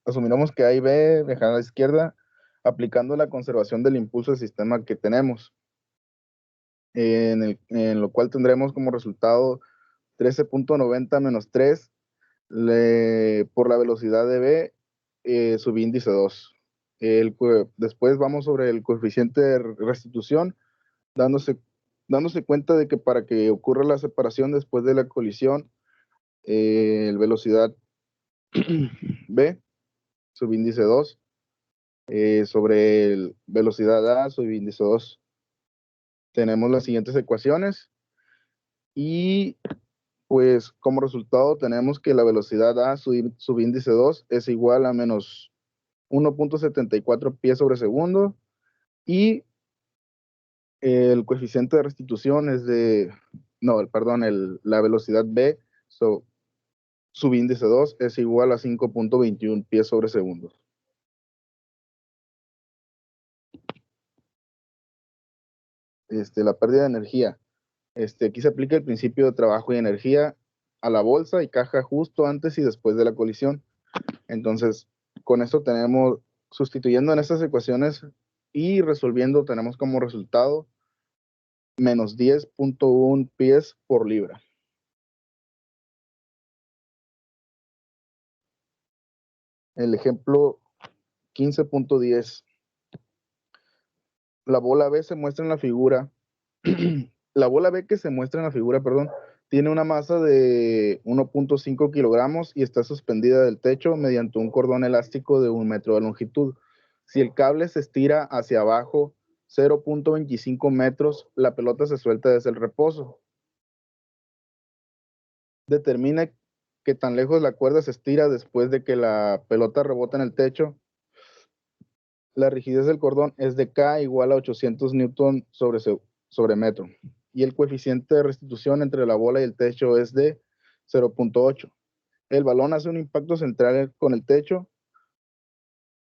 Speaker 7: Asumiremos que A y B viajan a la izquierda, aplicando la conservación del impulso del sistema que tenemos. En lo cual tendremos como resultado 13.90 menos 3 por la velocidad de B, subíndice 2. Después vamos sobre el coeficiente de restitución, dándose cuenta de que para que ocurra la separación después de la colisión, velocidad B, subíndice 2, sobre velocidad A, subíndice 2. Tenemos las siguientes ecuaciones y pues como resultado tenemos que la velocidad A subíndice 2 es igual a menos 1.74 pies sobre segundo, y el coeficiente de restitución es de, no, perdón, la velocidad B, subíndice 2 es igual a 5.21 pies sobre segundo. La pérdida de energía. Aquí se aplica el principio de trabajo y energía a la bolsa y caja justo antes y después de la colisión. Entonces, con esto tenemos, sustituyendo en estas ecuaciones y resolviendo, tenemos como resultado menos 10.1 pies por libra. El ejemplo 15.10. La bola B se muestra en la figura. La bola B que se muestra en la figura, perdón, tiene una masa de 1.5 kilogramos y está suspendida del techo mediante un cordón elástico de 1 metro de longitud. Si el cable se estira hacia abajo 0.25 metros, la pelota se suelta desde el reposo. Determina qué tan lejos la cuerda se estira después de que la pelota rebota en el techo. La rigidez del cordón es de K igual a 800 newton sobre metro. Y el coeficiente de restitución entre la bola y el techo es de 0.8. El balón hace un impacto central con el techo.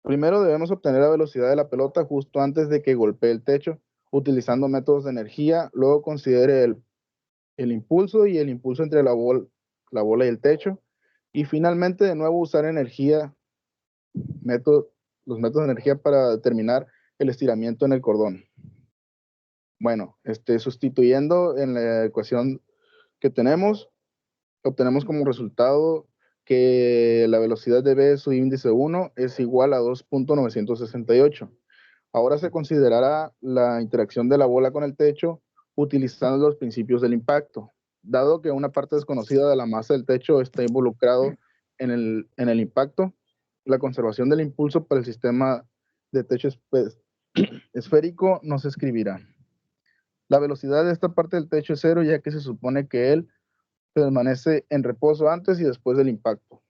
Speaker 7: Primero debemos obtener la velocidad de la pelota justo antes de que golpee el techo, utilizando métodos de energía. Luego considere el impulso y el impulso entre la bola y el techo. Y finalmente, de nuevo, usar energía, los métodos de energía para determinar el estiramiento en el cordón. Bueno, sustituyendo en la ecuación que tenemos, obtenemos como resultado que la velocidad de B su índice 1 es igual a 2.968. Ahora se considerará la interacción de la bola con el techo utilizando los principios del impacto. Dado que una parte desconocida de la masa del techo está involucrado en el impacto, la conservación del impulso para el sistema de techo esférico no se escribirá. La velocidad de esta parte del techo es 0, ya que se supone que él permanece en reposo antes y después del impacto.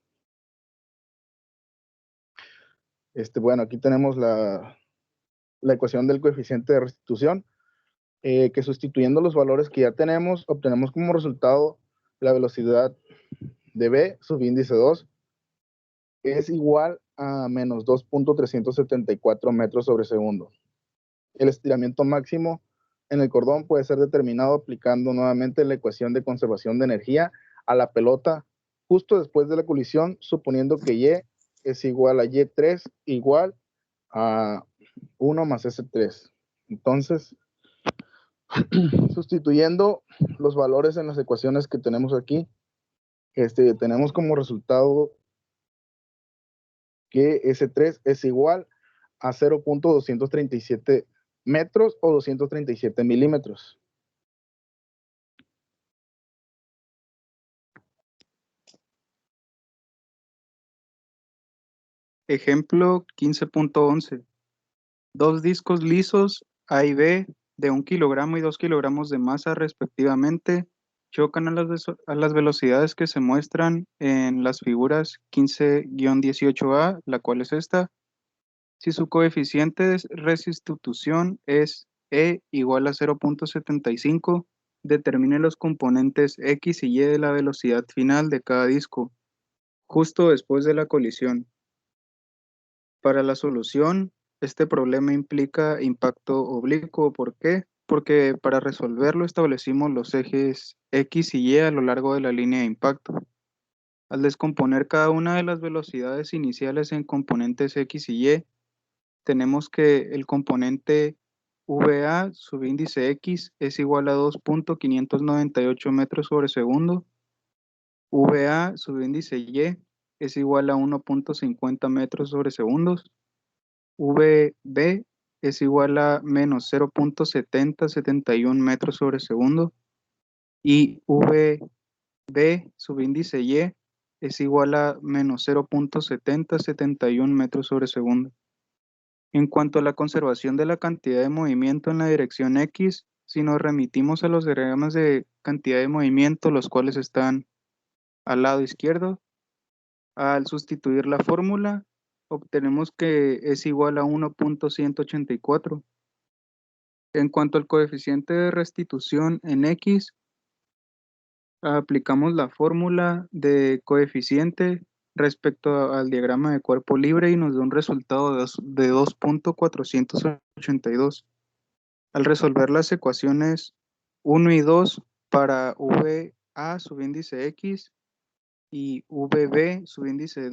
Speaker 7: Bueno, aquí tenemos la ecuación del coeficiente de restitución, que sustituyendo los valores que ya tenemos, obtenemos como resultado la velocidad de B, subíndice 2, es igual a menos 2.374 metros sobre segundo. El estiramiento máximo en el cordón puede ser determinado aplicando nuevamente la ecuación de conservación de energía a la pelota justo después de la colisión, suponiendo que Y es igual a Y3 igual a 1 más S3. Entonces, sustituyendo los valores en las ecuaciones que tenemos aquí, tenemos como resultado que S3 es igual a 0.237 metros o 237 milímetros.
Speaker 1: Ejemplo 15.11. Dos discos lisos A y B de 1 kilogramo y 2 kilogramos de masa respectivamente chocan a las velocidades que se muestran en las figuras 15-18A, la cual es esta. Si su coeficiente de restitución es E igual a 0.75, determine los componentes X y Y de la velocidad final de cada disco, justo después de la colisión. Para la solución, este problema implica impacto oblicuo. ¿Por qué? Porque para resolverlo establecimos los ejes X y Y a lo largo de la línea de impacto. Al descomponer cada una de las velocidades iniciales en componentes X y Y, tenemos que el componente VA, subíndice X, es igual a 2.598 metros sobre segundo. VA, subíndice Y, es igual a 1.50 metros sobre segundos. VB es igual a menos 0.7071 metros sobre segundo. Y VB, subíndice Y, es igual a menos 0.7071 metros sobre segundo. En cuanto a la conservación de la cantidad de movimiento en la dirección X, si nos remitimos a los diagramas de cantidad de movimiento, los cuales están al lado izquierdo, al sustituir la fórmula, obtenemos que es igual a 1.184. En cuanto al coeficiente de restitución en X, aplicamos la fórmula de coeficiente respecto al diagrama de cuerpo libre y nos da un resultado de 2.482. Al resolver las ecuaciones 1 y 2 para VA subíndice X y VB subíndice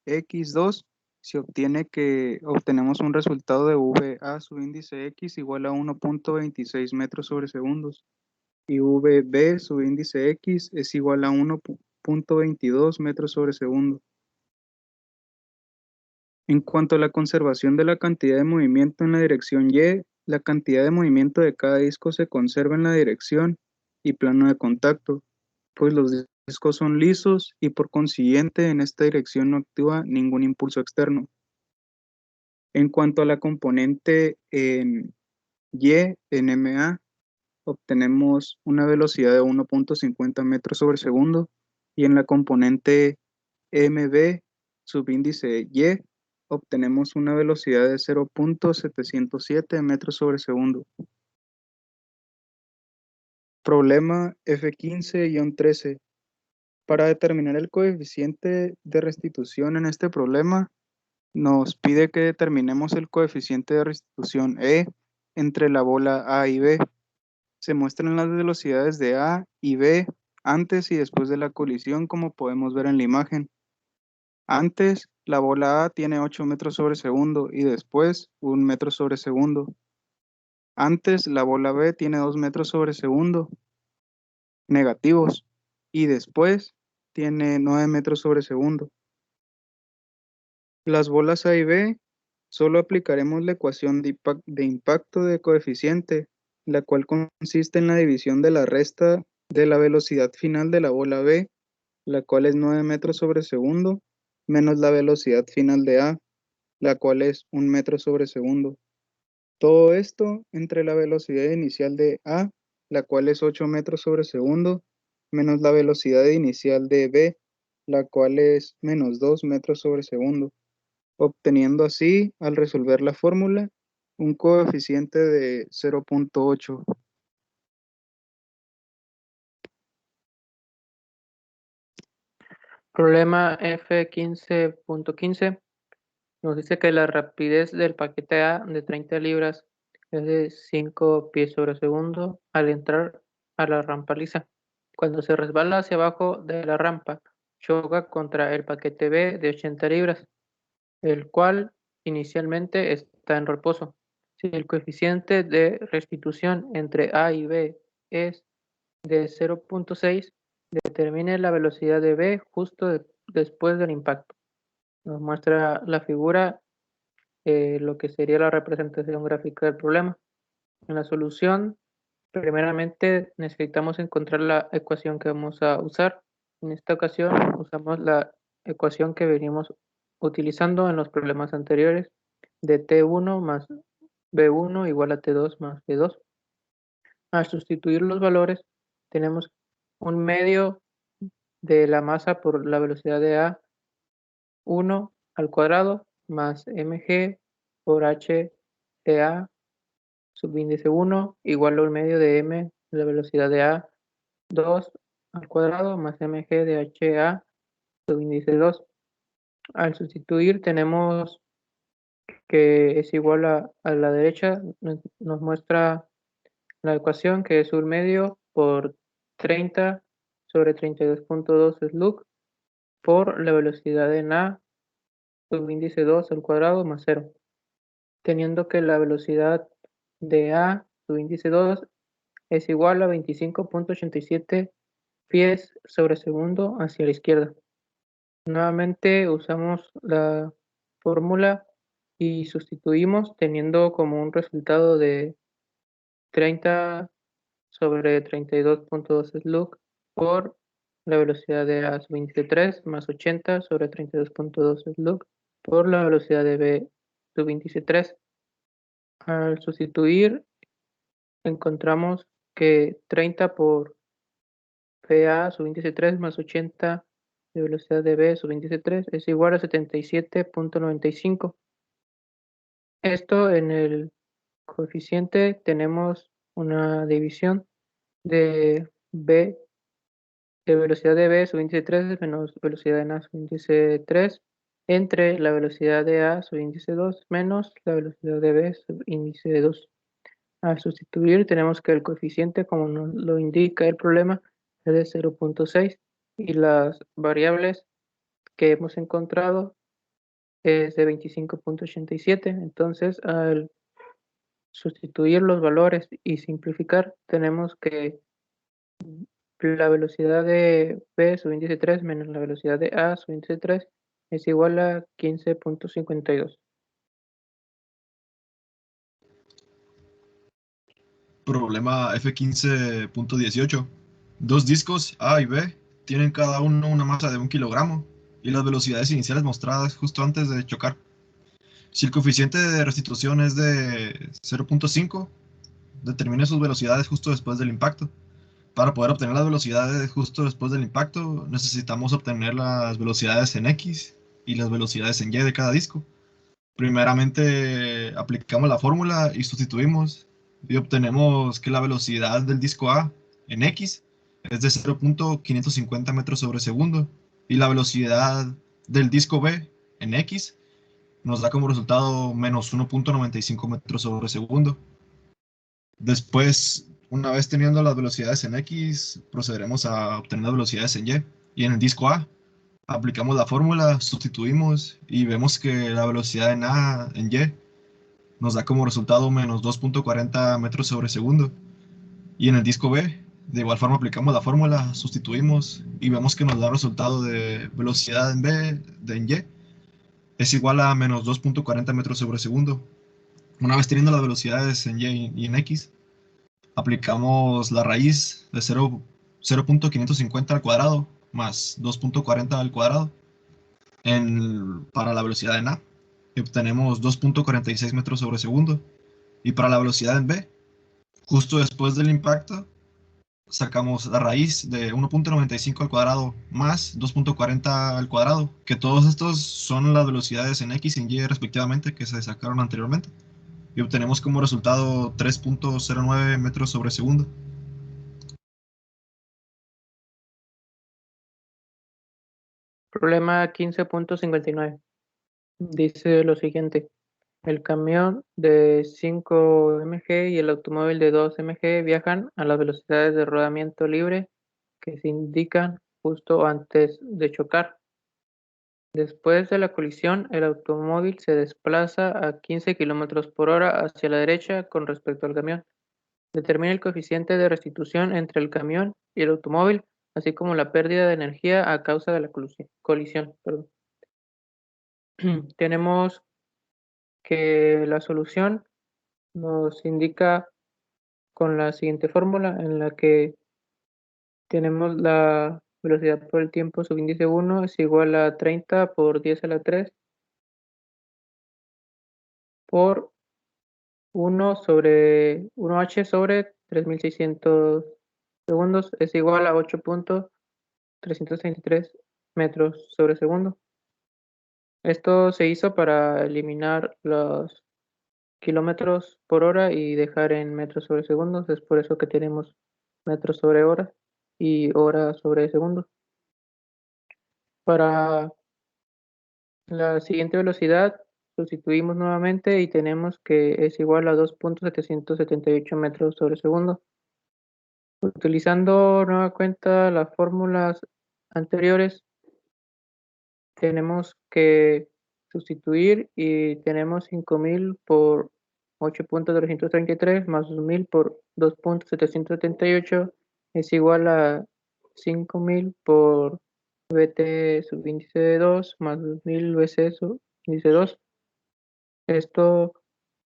Speaker 1: X2, se obtiene que obtenemos un resultado de VA subíndice X igual a 1.26 metros sobre segundos y VB subíndice X es igual a 1.22 metros sobre segundo. En cuanto a la conservación de la cantidad de movimiento en la dirección Y, la cantidad de movimiento de cada disco se conserva en la dirección y plano de contacto, pues los discos son lisos y por consiguiente en esta dirección no actúa ningún impulso externo. En cuanto a la componente en Y, en MA, obtenemos una velocidad de 1.50 metros sobre segundo y en la componente MB subíndice Y obtenemos una velocidad de 0.707 metros sobre segundo. Problema F15-13. Para determinar el coeficiente de restitución en este problema, nos pide que determinemos el coeficiente de restitución E entre la bola A y B. Se muestran las velocidades de A y B antes y después de la colisión, como podemos ver en la imagen. Antes, la bola A tiene 8 metros sobre segundo y después 1 metro sobre segundo. Antes, la bola B tiene 2 metros sobre segundo negativos y después tiene 9 metros sobre segundo. Las bolas A y B, solo aplicaremos la ecuación de impacto de coeficiente, la cual consiste en la división de la resta de la velocidad final de la bola B, la cual es 9 metros sobre segundo, menos la velocidad final de A, la cual es 1 metro sobre segundo. Todo esto entre la velocidad inicial de A, la cual es 8 metros sobre segundo, menos la velocidad inicial de B, la cual es menos 2 metros sobre segundo, obteniendo así, al resolver la fórmula, un coeficiente de 0.8.
Speaker 3: Problema F15.15 nos dice que la rapidez del paquete A de 30 libras es de 5 pies sobre segundo al entrar a la rampa lisa. Cuando se resbala hacia abajo de la rampa, choca contra el paquete B de 80 libras, el cual inicialmente está en reposo. Si el coeficiente de restitución entre A y B es de 0.6, determine la velocidad de B justo después del impacto. Nos muestra la figura, lo que sería la representación gráfica del problema. En la solución, primeramente necesitamos encontrar la ecuación que vamos a usar. En esta ocasión usamos la ecuación que venimos utilizando en los problemas anteriores de T1 más B1 igual a T2 más B2. Al sustituir los valores, tenemos un medio de la masa por la velocidad de A, 1 al cuadrado, más mg por h de A subíndice 1 igual a un medio de m, la velocidad de A, 2 al cuadrado, más mg de HA subíndice 2. Al sustituir tenemos que es igual a la derecha, nos muestra la ecuación que es un medio por 30 sobre 32.2 slug por la velocidad en A subíndice 2 al cuadrado más 0, teniendo que la velocidad de A subíndice 2 es igual a 25.87 pies sobre segundo hacia la izquierda. Nuevamente usamos la fórmula y sustituimos teniendo como un resultado de 30 sobre 32.2 slug por la velocidad de A subíndice 3 más 80 sobre 32.2 slug por la velocidad de B subíndice 3. Al sustituir encontramos que 30 por PA subíndice 3 más 80 de velocidad de v sub índice 3 es igual a 77.95. Esto en el coeficiente tenemos una división de v de velocidad de v sub índice 3 menos velocidad de a sub índice 3 entre la velocidad de a sub índice 2 menos la velocidad de v sub índice 2. Al sustituir tenemos que el coeficiente, como nos lo indica el problema, es de 0.6 y las variables que hemos encontrado es de 25.87. Entonces, al sustituir los valores y simplificar, tenemos que la velocidad de v sub índice 3 menos la velocidad de a sub índice 3 es igual a 15.52.
Speaker 4: Problema F15.18. Dos discos A y B tienen cada uno una masa de 1 kilogramo y las velocidades iniciales mostradas justo antes de chocar. Si el coeficiente de restitución es de 0.5, determine sus velocidades justo después del impacto. Para poder obtener las velocidades justo después del impacto, necesitamos obtener las velocidades en X y las velocidades en Y de cada disco. Primeramente aplicamos la fórmula y sustituimos y obtenemos que la velocidad del disco A en X es de 0.550 metros sobre segundo y la velocidad del disco B en X nos da como resultado menos 1.95 metros sobre segundo. Después, una vez teniendo las velocidades en X, procederemos a obtener las velocidades en Y. Y en el disco A, aplicamos la fórmula, sustituimos y vemos que la velocidad en A en Y nos da como resultado menos 2.40 metros sobre segundo. Y en el disco B, de igual forma aplicamos la fórmula, sustituimos y vemos que nos da resultado de velocidad en B de en Y es igual a menos 2.40 metros sobre segundo. Una vez teniendo las velocidades en Y y en X, aplicamos la raíz de 0.550 al cuadrado más 2.40 al cuadrado para la velocidad en A y obtenemos 2.46 metros sobre segundo. Y para la velocidad en B, justo después del impacto, sacamos la raíz de 1.95 al cuadrado más 2.40 al cuadrado, que todos estos son las velocidades en X y en Y respectivamente que se sacaron anteriormente. Y obtenemos como resultado 3.09 metros sobre segundo.
Speaker 3: Problema 15.59. Dice lo siguiente. El camión de 5 mg y el automóvil de 2 mg viajan a las velocidades de rodamiento libre que se indican justo antes de chocar. Después de la colisión, el automóvil se desplaza a 15 km por hora hacia la derecha con respecto al camión. Determina el coeficiente de restitución entre el camión y el automóvil, así como la pérdida de energía a causa de la colisión. Perdón. Tenemos que la solución nos indica con la siguiente fórmula en la que tenemos la velocidad por el tiempo subíndice 1 es igual a 30 por 10 a la 3 por 1h sobre 3600 segundos es igual a 8.333 metros sobre segundo. Esto se hizo para eliminar los kilómetros por hora y dejar en metros sobre segundos. Es por eso que tenemos metros sobre hora y hora sobre segundo. Para la siguiente velocidad sustituimos nuevamente y tenemos que es igual a 2.778 metros sobre segundo. Utilizando nueva cuenta las fórmulas anteriores, tenemos que sustituir y tenemos 5000 por 8.333 más 2000 por 2.778 es igual a 5000 por VT subíndice 2 más 2000 VC subíndice 2. Esto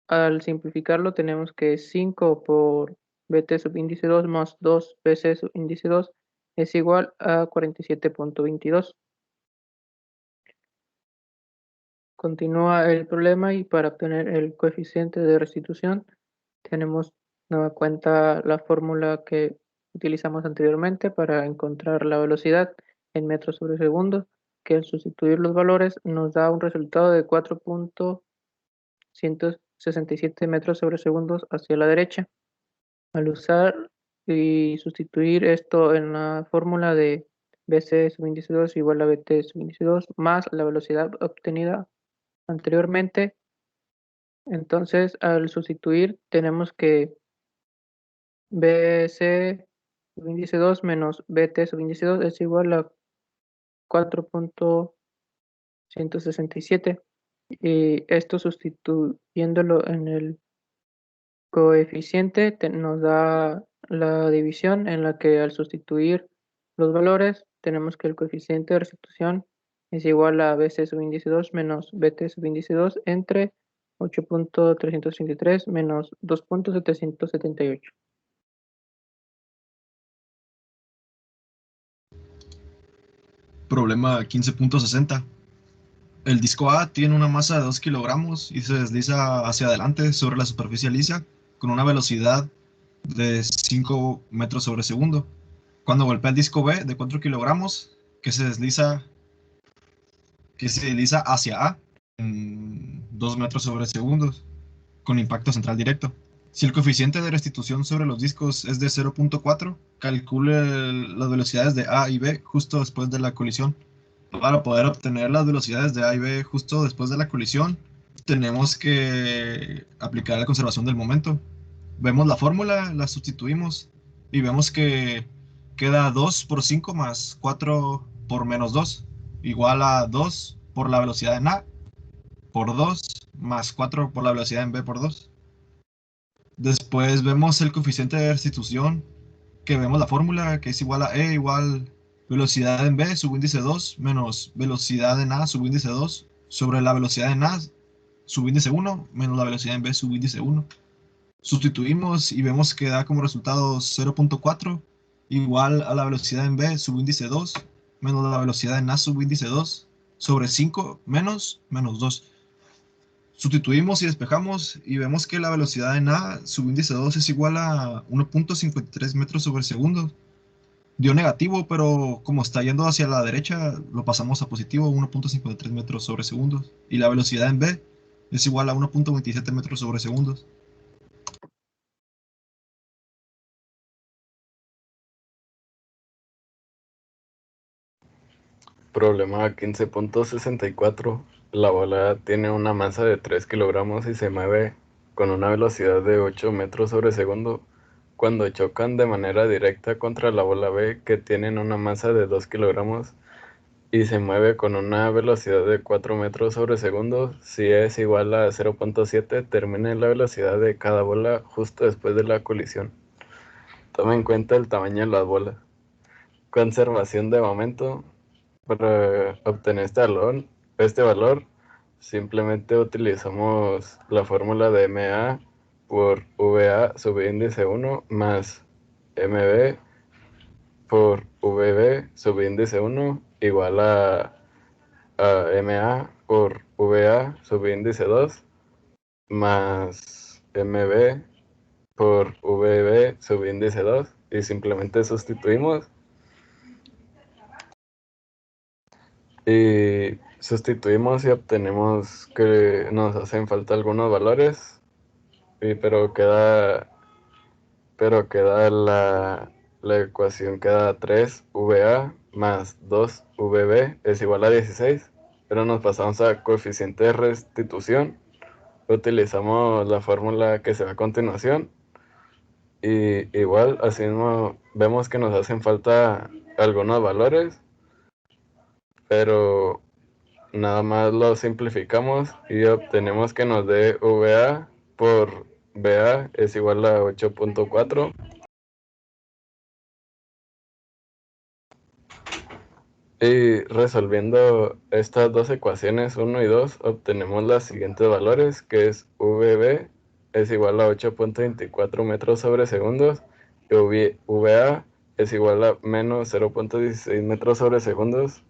Speaker 3: al simplificarlo tenemos que 5 por VT subíndice 2 más 2 VC subíndice 2 es igual a 47.22. Continúa el problema y para obtener el coeficiente de restitución tenemos nueva cuenta la fórmula que utilizamos anteriormente para encontrar la velocidad en metros sobre segundo, que al sustituir los valores nos da un resultado de 4.167 metros sobre segundos hacia la derecha. Al usar y sustituir esto en la fórmula de BC subíndice 2 igual a BT subíndice 2 más la velocidad obtenida anteriormente, entonces al sustituir tenemos que BC subíndice 2 menos BT subíndice 2 es igual a 4.167 y esto sustituyéndolo en el coeficiente nos da la división en la que al sustituir los valores tenemos que el coeficiente de restitución es igual a BC subíndice 2 menos BT subíndice 2 entre 8.333 menos 2.778.
Speaker 4: Problema 15.60. El disco A tiene una masa de 2 kilogramos y se desliza hacia adelante sobre la superficie lisa con una velocidad de 5 metros sobre segundo. Cuando golpea el disco B de 4 kilogramos, que se desliza hacia A en 2 metros sobre segundo, con impacto central directo. Si el coeficiente de restitución sobre los discos es de 0.4, calcule las velocidades de A y B justo después de la colisión. Para poder obtener las velocidades de A y B justo después de la colisión, tenemos que aplicar la conservación del momento. Vemos la fórmula, la sustituimos y vemos que queda 2 por 5 más 4 por menos 2, igual a 2 por la velocidad en A por 2 más 4 por la velocidad en B por 2. Después vemos el coeficiente de restitución, que vemos la fórmula, que es igual a E igual velocidad en B subíndice 2 menos velocidad en A subíndice 2 sobre la velocidad en A subíndice 1 menos la velocidad en B subíndice 1. Sustituimos y vemos que da como resultado 0.4 igual a la velocidad en B subíndice 2 menos la velocidad en A subíndice 2 sobre 5 menos 2. Sustituimos y despejamos y vemos que la velocidad en A subíndice 2 es igual a 1.53 metros sobre segundo. Dio negativo, pero como está yendo hacia la derecha, lo pasamos a positivo, 1.53 metros sobre segundos. Y la velocidad en B es igual a 1.27 metros sobre segundos.
Speaker 2: Problema 15.64. La bola tiene una masa de 3 kilogramos y se mueve con una velocidad de 8 metros sobre segundo. Cuando chocan de manera directa contra la bola B, que tienen una masa de 2 kilogramos y se mueve con una velocidad de 4 metros sobre segundo, si es igual a 0.7, termine la velocidad de cada bola justo después de la colisión. Toma en cuenta el tamaño de las bolas. Conservación de momento. Para obtener este valor, simplemente utilizamos la fórmula de MA por VA subíndice 1 más MB por VB subíndice 1 igual a MA por VA subíndice 2 más MB por VB subíndice 2 y simplemente sustituimos. Y sustituimos y obtenemos que nos hacen falta algunos valores, pero queda la ecuación queda 3VA más 2VB es igual a 16, pero nos pasamos a coeficiente de restitución, utilizamos la fórmula que se ve a continuación y igual así mismo vemos que nos hacen falta algunos valores, pero nada más lo simplificamos y obtenemos que nos dé VA por BA es igual a 8.4. Y resolviendo estas dos ecuaciones 1 y 2 obtenemos los siguientes valores, que es VB es igual a 8.24 metros sobre segundos y VA es igual a menos 0.16 metros sobre segundos,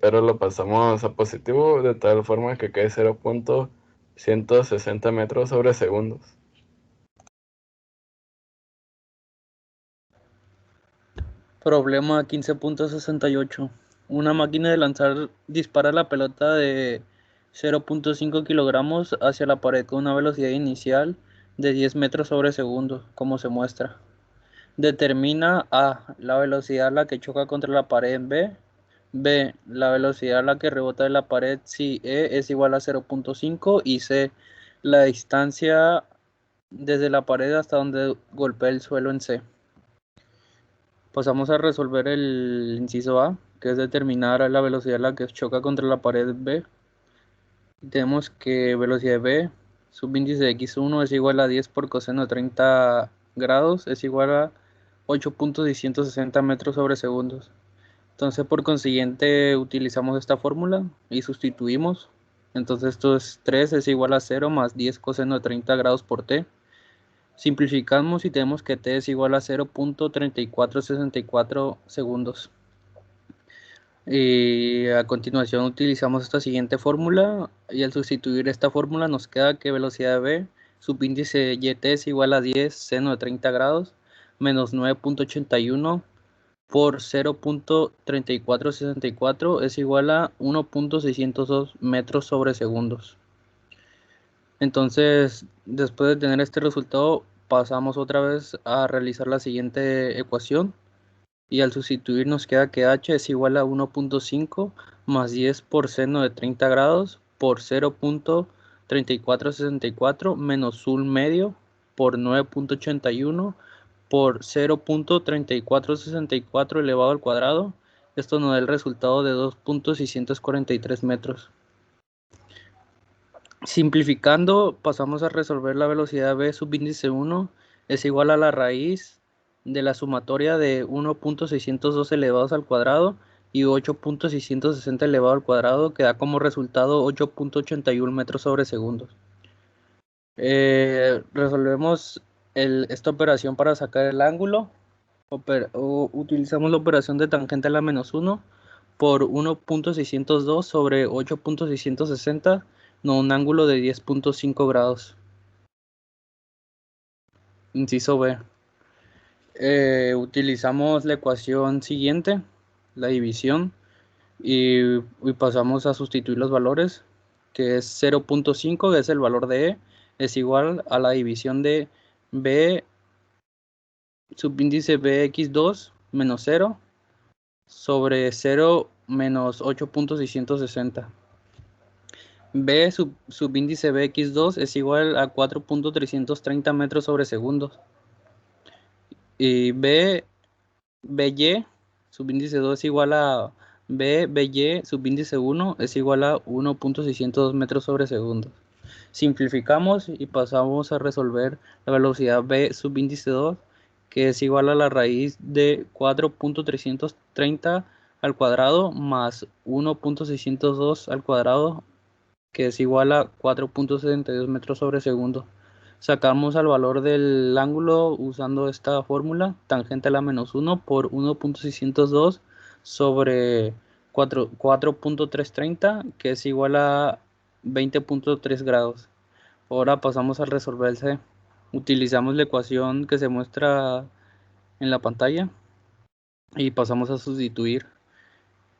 Speaker 2: pero lo pasamos a positivo de tal forma que quede 0.160 metros sobre segundos.
Speaker 5: Problema 15.68. Una máquina de lanzar dispara la pelota de 0.5 kilogramos hacia la pared con una velocidad inicial de 10 metros sobre segundo, como se muestra. Determina A, la velocidad a la que choca contra la pared en B, la velocidad a la que rebota de la pared si E es igual a 0.5 y C, la distancia desde la pared hasta donde golpea el suelo en C. Pasamos a resolver el inciso A, que es determinar la velocidad a la que choca contra la pared B. Tenemos que velocidad de B, subíndice de x1 es igual a 10 por coseno de 30 grados, es igual a 8.660 metros sobre segundos. Entonces, por consiguiente, utilizamos esta fórmula y sustituimos. Entonces, esto es 3 es igual a 0 más 10 coseno de 30 grados por t. Simplificamos y tenemos que t es igual a 0.3464 segundos. Y a continuación utilizamos esta siguiente fórmula y al sustituir esta fórmula nos queda que velocidad de v, subíndice yt es igual a 10 seno de 30 grados menos 9.81 por 0.3464 es igual a 1.602 metros sobre segundos. Entonces, después de tener este resultado, pasamos otra vez a realizar la siguiente ecuación. Y al sustituir nos queda que h es igual a 1.5 más 10 por seno de 30 grados por 0.3464 menos sul medio por 9.81 por 0.3464 elevado al cuadrado. Esto nos da el resultado de 2.643 metros. Simplificando, pasamos a resolver la velocidad v subíndice 1 es igual a la raíz de la sumatoria de 1.602 elevados al cuadrado y 8.660 elevado al cuadrado, que da como resultado 8.81 metros sobre segundos. Resolvemos esta operación para sacar el ángulo. Utilizamos la operación de tangente a la menos 1 por 1.602 sobre 8.660, no, un ángulo de 10.5 grados. Inciso B. Utilizamos la ecuación siguiente, la división, y pasamos a sustituir los valores, que es 0.5, que es el valor de E, es igual a la división de B subíndice bx2 menos 0 sobre 0 menos 8.660. B subíndice bx2 es igual a 4.330 metros sobre segundos. Y by subíndice 2 es igual a by subíndice 1 es igual a 1.602 metros sobre segundos. Simplificamos y pasamos a resolver la velocidad b subíndice 2, que es igual a la raíz de 4.330 al cuadrado más 1.602 al cuadrado, que es igual a 4.72 metros sobre segundo. Sacamos al valor del ángulo usando esta fórmula, tangente a la menos 1 por 1.602 sobre 4.330, que es igual a 20.3 grados. Ahora pasamos a resolverse. Utilizamos la ecuación que se muestra en la pantalla y pasamos a sustituir.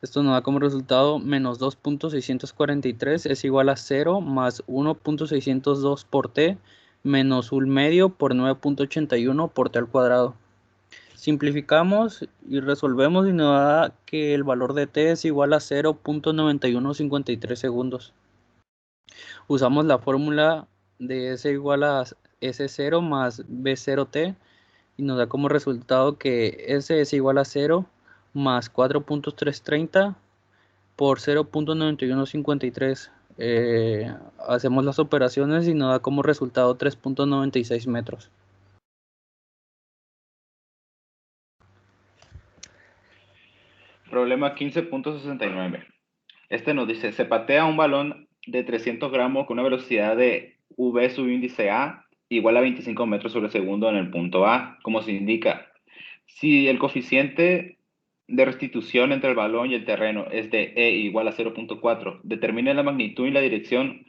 Speaker 5: Esto nos da como resultado menos 2.643 es igual a 0 más 1.602 por t menos un medio por 9.81 por t al cuadrado. Simplificamos y resolvemos y nos da que el valor de t es igual a 0.9153 segundos. Usamos la fórmula de S igual a S0 más B0t y nos da como resultado que S es igual a 0 más 4.330 por 0.9153. Hacemos las operaciones y nos da como resultado 3.96 metros.
Speaker 6: Problema 15.69. Este nos dice, se patea un balón de 300 gramos con una velocidad de v subíndice a igual a 25 metros sobre segundo en el punto A, como se indica. Si el coeficiente de restitución entre el balón y el terreno es de E igual a 0.4, determine la magnitud y la dirección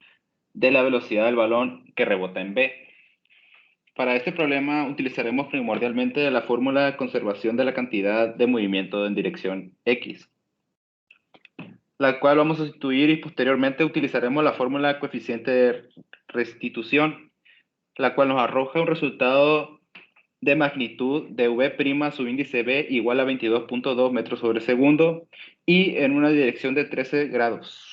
Speaker 6: de la velocidad del balón que rebota en B. Para este problema utilizaremos primordialmente la fórmula de conservación de la cantidad de movimiento en dirección X, la cual vamos a sustituir y posteriormente utilizaremos la fórmula de coeficiente de restitución, la cual nos arroja un resultado de magnitud de V' subíndice B igual a 22.2 metros sobre segundo y en una dirección de 13 grados.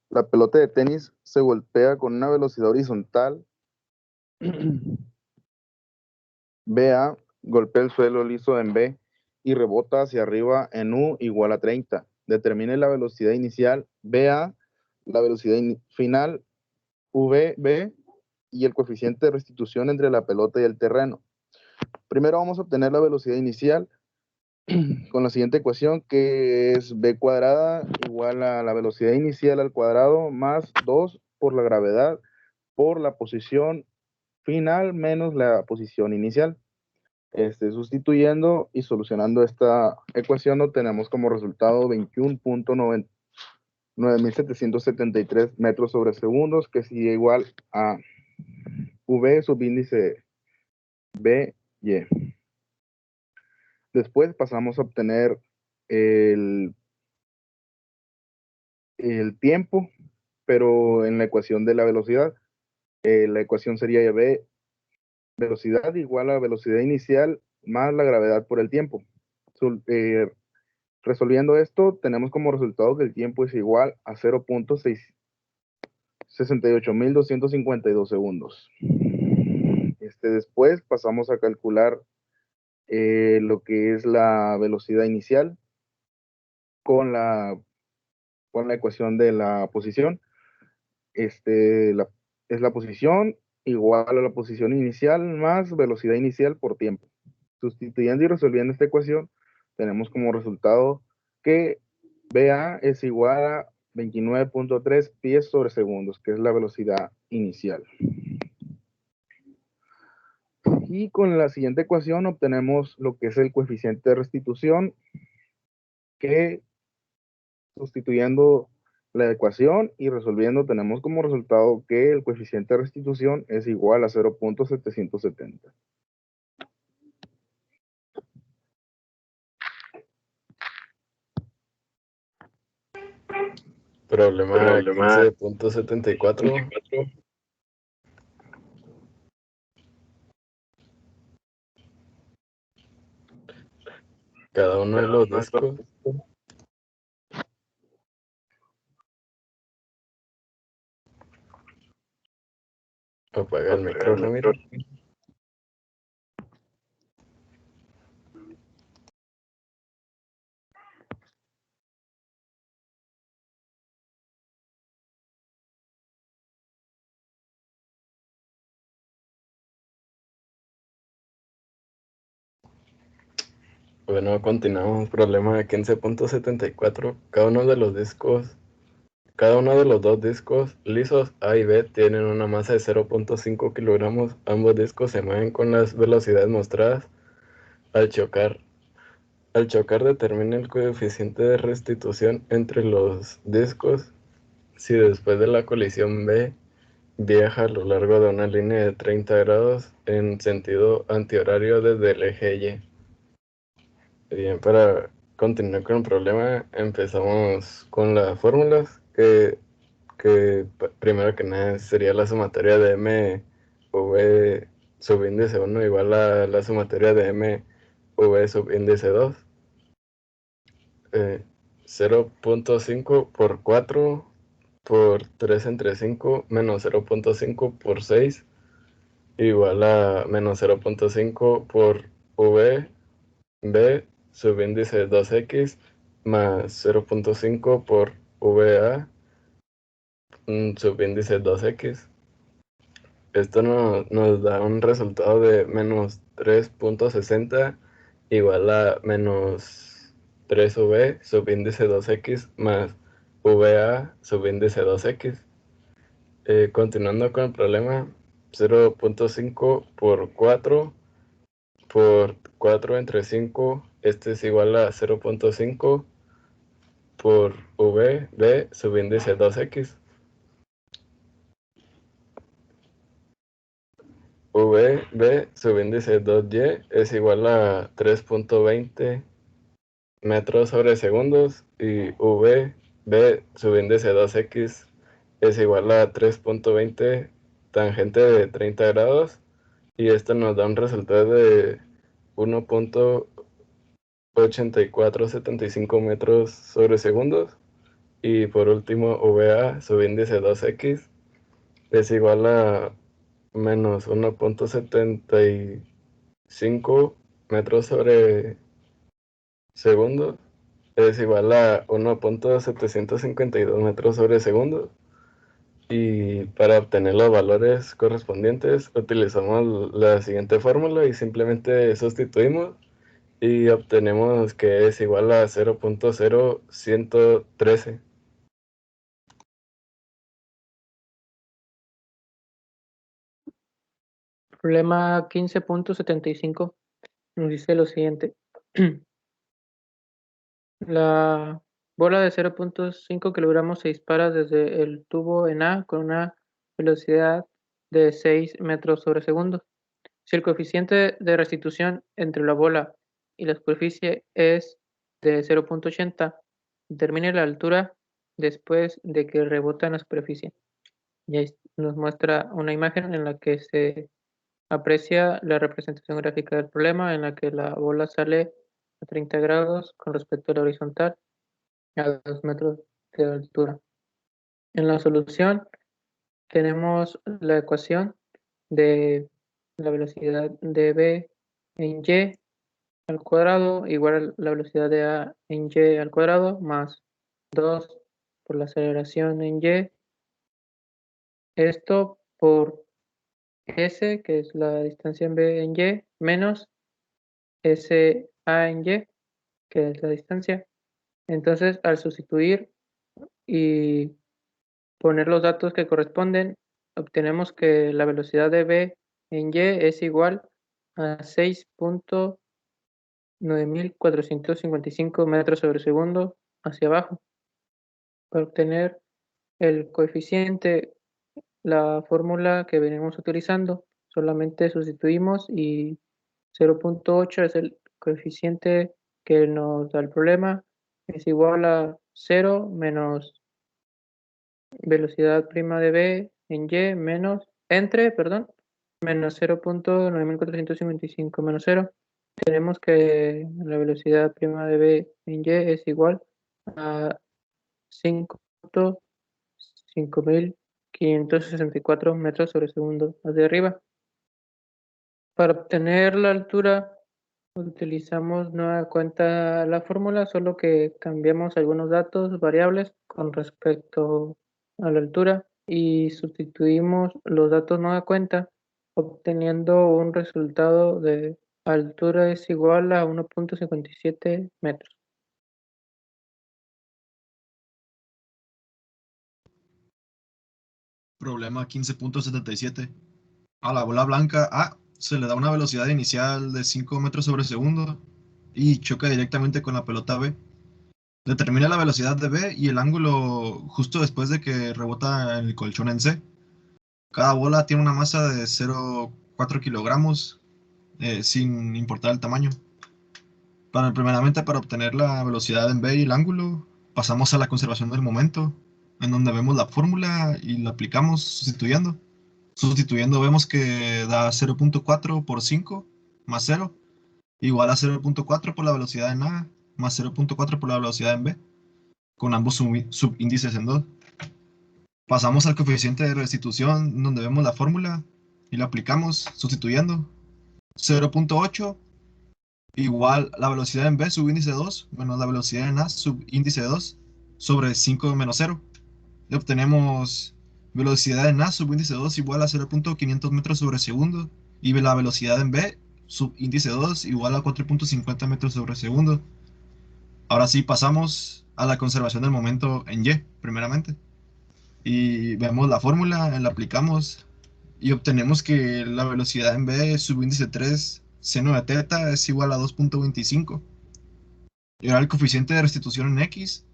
Speaker 7: La pelota de tenis se golpea con una velocidad horizontal. BA golpea el suelo liso en B y rebota hacia arriba en U igual a 30. Determine la velocidad inicial BA, la velocidad final VB y el coeficiente de restitución entre la pelota y el terreno. Primero vamos a obtener la velocidad inicial con la siguiente ecuación, que es B cuadrada igual a la velocidad inicial al cuadrado más 2 por la gravedad por la posición final menos la posición inicial. Sustituyendo y solucionando esta ecuación obtenemos como resultado 21.9773 metros sobre segundos, que sería igual a V subíndice BY. Después pasamos a obtener el tiempo, pero en la ecuación de la velocidad. La ecuación sería V velocidad igual a velocidad inicial más la gravedad por el tiempo. Resolviendo esto, tenemos como resultado que el tiempo es igual a 0.68.252 segundos. Después pasamos a calcular lo que es la velocidad inicial con la ecuación de la posición. Es la posición igual a la posición inicial más velocidad inicial por tiempo. Sustituyendo y resolviendo esta ecuación, tenemos como resultado que BA es igual a 29.3 pies sobre segundos, que es la velocidad inicial. Y con la siguiente ecuación obtenemos lo que es el coeficiente de restitución, que sustituyendo la ecuación y resolviendo tenemos como resultado que el coeficiente de restitución es igual a 0.770.
Speaker 2: Problema 15.74. Cada uno de los discos apaga el micro, Ramiro. Bueno, continuamos. Problema 15.74. Cada uno de los dos discos lisos A y B tienen una masa de 0.5 kilogramos. Ambos discos se mueven con las velocidades mostradas. Al chocar, determina el coeficiente de restitución entre los discos. Si después de la colisión B viaja a lo largo de una línea de 30 grados en sentido antihorario desde el eje Y. Bien, para continuar con el problema, empezamos con las fórmulas, que primero que nada sería la sumatoria de M V subíndice 1 igual a la sumatoria de M V subíndice 2. 0.5 por 4 por 3 entre 5 menos 0.5 por 6 igual a menos 0.5 por V B subíndice 2x más 0.5 por VA subíndice 2x. Esto nos da un resultado de menos 3.60 igual a menos 3V subíndice 2x más VA subíndice 2x. Continuando con el problema, 0.5 por 4 por 4 entre 5, este es igual a 0.5 por v subíndice 2x. v subíndice 2y es igual a 3.20 metros sobre segundos y v subíndice 2x es igual a 3.20 tangente de 30 grados, y esto nos da un resultado de 1.8475 metros sobre segundos. Y por último, VA subíndice 2x es igual a menos 1.75 metros sobre segundo, es igual a 1.752 metros sobre segundo. Y para obtener los valores correspondientes utilizamos la siguiente fórmula y simplemente sustituimos y obtenemos que es igual a 0.0113.
Speaker 3: Problema 15.75 nos dice lo siguiente. La bola de 0.5 kilogramos se dispara desde el tubo en A con una velocidad de 6 metros sobre segundo. Si el coeficiente de restitución entre la bola y la superficie es de 0.80, determine la altura después de que rebota en la superficie. Y ahí nos muestra una imagen en la que se aprecia la representación gráfica del problema, en la que la bola sale a 30 grados con respecto a la horizontal a 2 metros de altura. En la solución tenemos la ecuación de la velocidad de v en y al cuadrado igual a la velocidad de a en y al cuadrado más 2 por la aceleración en y. Esto por s, que es la distancia en v en y, menos s a en y, que es la distancia. Entonces, al sustituir y poner los datos que corresponden, obtenemos que la velocidad de v en y es igual a 6.9455 metros sobre segundo hacia abajo. Para obtener el coeficiente, la fórmula que venimos utilizando, solamente sustituimos y 0.8 es el coeficiente que nos da el problema, es igual a 0 menos velocidad prima de v en y menos menos 0.9455 menos 0. Tenemos que la velocidad prima de v en y es igual a 5.564 metros sobre segundo hacia arriba. Para obtener la altura utilizamos nueva cuenta la fórmula, solo que cambiamos algunos datos variables con respecto a la altura y sustituimos los datos nueva cuenta, obteniendo un resultado de altura es igual a 1.57 metros.
Speaker 4: Problema 15.77. A la bola blanca A se le da una velocidad inicial de 5 metros sobre segundo y choca directamente con la pelota B. Determina la velocidad de B y el ángulo justo después de que rebota en el colchón en C. Cada bola tiene una masa de 0,4 kilogramos, sin importar el tamaño. Primeramente, para obtener la velocidad en B y el ángulo, pasamos a la conservación del momento, en donde vemos la fórmula y la aplicamos sustituyendo. Sustituyendo vemos que da 0.4 por 5 más 0, igual a 0.4 por la velocidad en A, más 0.4 por la velocidad en B, con ambos subíndices en 2. Pasamos al coeficiente de restitución, donde vemos la fórmula y la aplicamos sustituyendo. 0.8 igual la velocidad en B subíndice 2 menos la velocidad en A subíndice 2 sobre 5 menos 0. Y obtenemos velocidad en A subíndice 2 igual a 0.500 metros sobre segundo y la velocidad en B subíndice 2 igual a 4.50 metros sobre segundo. Ahora sí pasamos a la conservación del momento en Y, primeramente. Y vemos la fórmula, la aplicamos y obtenemos que la velocidad en B, subíndice 3, seno de teta es igual a 2.25. Y ahora el coeficiente de restitución en X,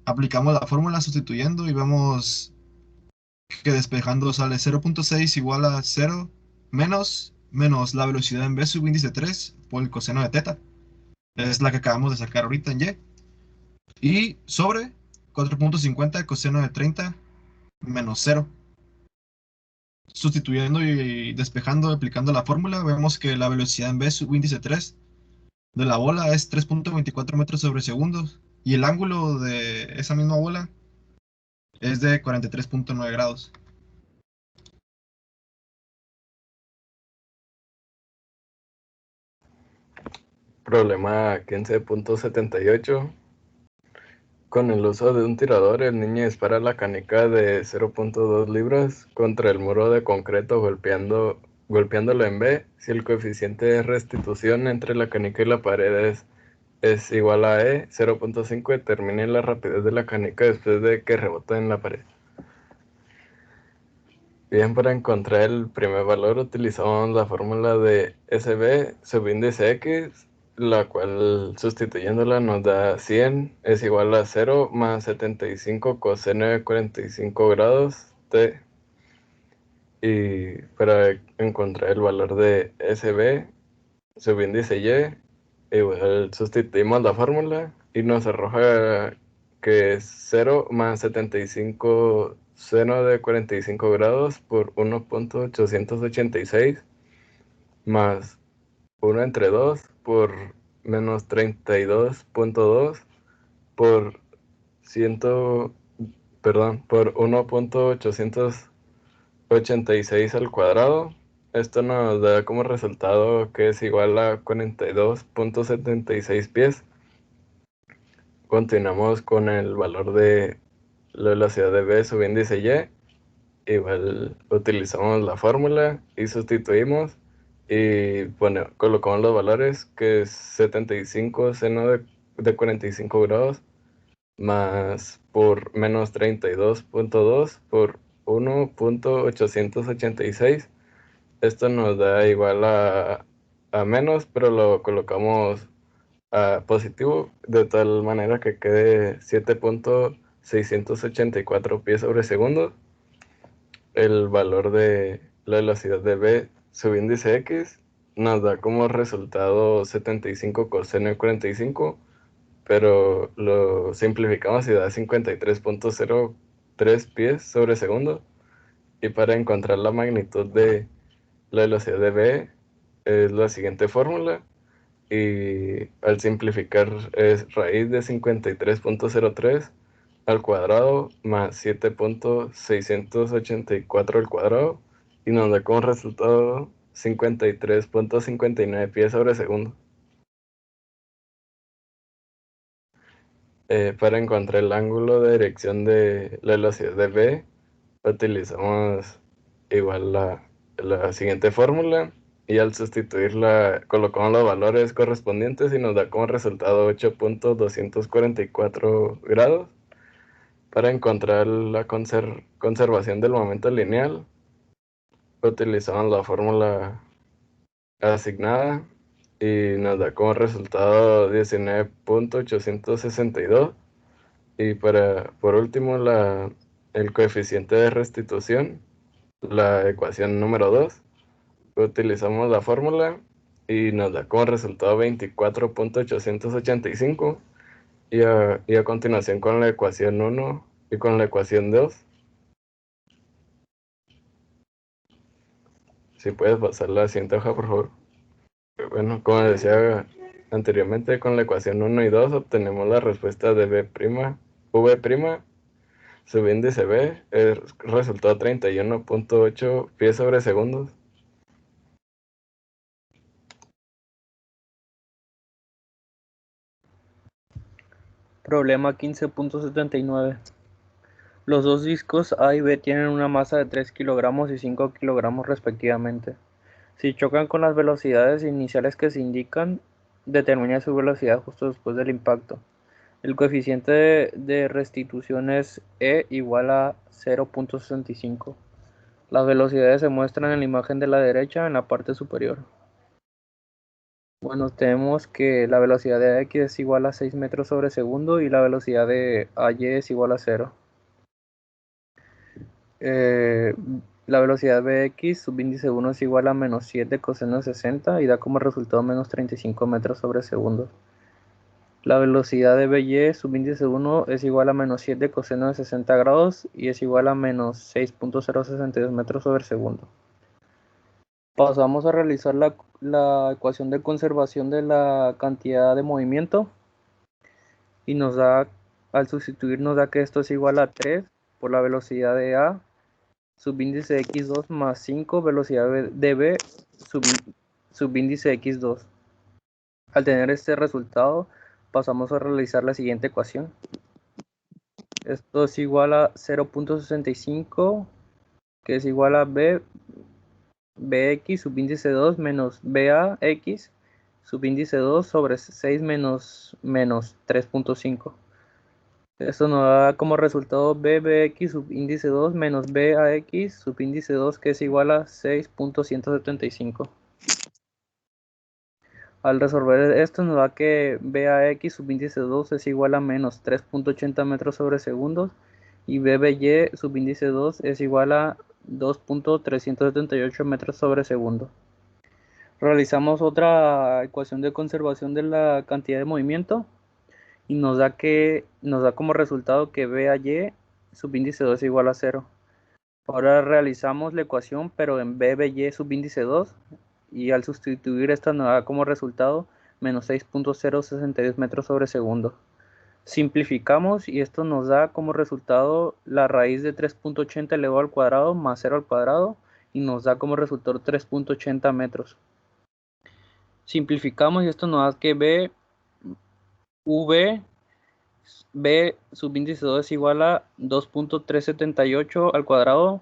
Speaker 4: aplicamos la fórmula sustituyendo y vemos que despejando sale 0.6 igual a 0 menos la velocidad en B subíndice 3 por el coseno de teta. Es la que acabamos de sacar ahorita en Y. Y sobre 4.50 coseno de 30 menos 0. Sustituyendo y despejando, aplicando la fórmula, vemos que la velocidad en B subíndice 3 de la bola es 3.24 metros sobre segundo. Y el ángulo de esa misma bola es de 43.9 grados.
Speaker 2: Problema 15.78. Con el uso de un tirador, el niño dispara la canica de 0.2 libras contra el muro de concreto golpeándolo en B. Si el coeficiente de restitución entre la canica y la pared es igual a E, 0.5, determine la rapidez de la canica después de que rebota en la pared. Bien, para encontrar el primer valor utilizamos la fórmula de SB subíndice X, la cual sustituyéndola nos da 100 es igual a 0 más 75 coseno de 45 grados T. Y para encontrar el valor de SB subíndice Y, igual sustituimos la fórmula y nos arroja que es 0 más 75 seno de 45 grados por 1.886 más 1 entre 2 por menos 32.2 por 1.886 al cuadrado. Esto nos da como resultado que es igual a 42.76 pies. Continuamos con el valor de la velocidad de B subíndice Y. Igual utilizamos la fórmula y sustituimos y colocamos los valores, que es 75 seno de 45 grados más por menos 32.2 por 1.886. Esto nos da igual a menos, pero lo colocamos a positivo de tal manera que quede 7.684 pies sobre segundo. El valor de la velocidad de B subíndice X nos da como resultado 75 coseno de 45, pero lo simplificamos y da 53.03 pies sobre segundo. Y para encontrar la magnitud de la velocidad de B es la siguiente fórmula, y al simplificar es raíz de 53.03 al cuadrado más 7.684 al cuadrado, y nos da como resultado 53.59 pies sobre segundo. Para encontrar el ángulo de dirección de la velocidad de B, utilizamos igual la siguiente fórmula, y al sustituirla colocamos los valores correspondientes y nos da como resultado 8.244 grados. Para encontrar la conservación del momento lineal, utilizamos la fórmula asignada y nos da como resultado 19.862. Y por último, el coeficiente de restitución, la ecuación número 2, utilizamos la fórmula y nos da como resultado 24.885. Y a continuación con la ecuación 1 y con la ecuación 2. Si puedes pasar la siguiente hoja, por favor. Bueno, como decía anteriormente, con la ecuación 1 y 2 obtenemos la respuesta de V', subíndice B, resultó 31.8 pies sobre segundos.
Speaker 5: Problema 15.79. Los dos discos A y B tienen una masa de 3 kilogramos y 5 kilogramos respectivamente. Si chocan con las velocidades iniciales que se indican, determina su velocidad justo después del impacto. El coeficiente de restitución es E igual a 0.65. Las velocidades se muestran en la imagen de la derecha en la parte superior. Bueno, tenemos que la velocidad de X es igual a 6 metros sobre segundo y la velocidad de AY es igual a 0. La velocidad Bx, subíndice 1 es igual a menos 7 coseno de 60 y da como resultado menos 35 metros sobre segundo. La velocidad de By, subíndice 1 es igual a menos 7 coseno de 60 grados y es igual a menos 6.062 metros sobre segundo. Pasamos a realizar la ecuación de conservación de la cantidad de movimiento y nos da, al sustituir nos da que esto es igual a 3 por la velocidad de A, subíndice x2 más 5 velocidad de B, subíndice x2. Al tener este resultado, pasamos a realizar la siguiente ecuación. Esto es igual a 0.65, que es igual a Bx subíndice 2 menos Bax subíndice 2 sobre 6 menos 3.5. Esto nos da como resultado Bx subíndice 2 menos Bax subíndice 2, que es igual a 6.175. Al resolver esto nos da que Bax subíndice 2 es igual a menos 3.80 metros sobre segundos y Bby subíndice 2 es igual a 2.378 metros sobre segundo. Realizamos otra ecuación de conservación de la cantidad de movimiento y nos da como resultado que Bay subíndice 2 es igual a 0. Ahora realizamos la ecuación pero en Bby subíndice 2 y al sustituir esta nos da como resultado menos 6.062 metros sobre segundo. Simplificamos y esto nos da como resultado la raíz de 3.80 elevado al cuadrado más 0 al cuadrado y nos da como resultado 3.80 metros. Simplificamos y esto nos da que B subíndice 2 es igual a 2.378 al cuadrado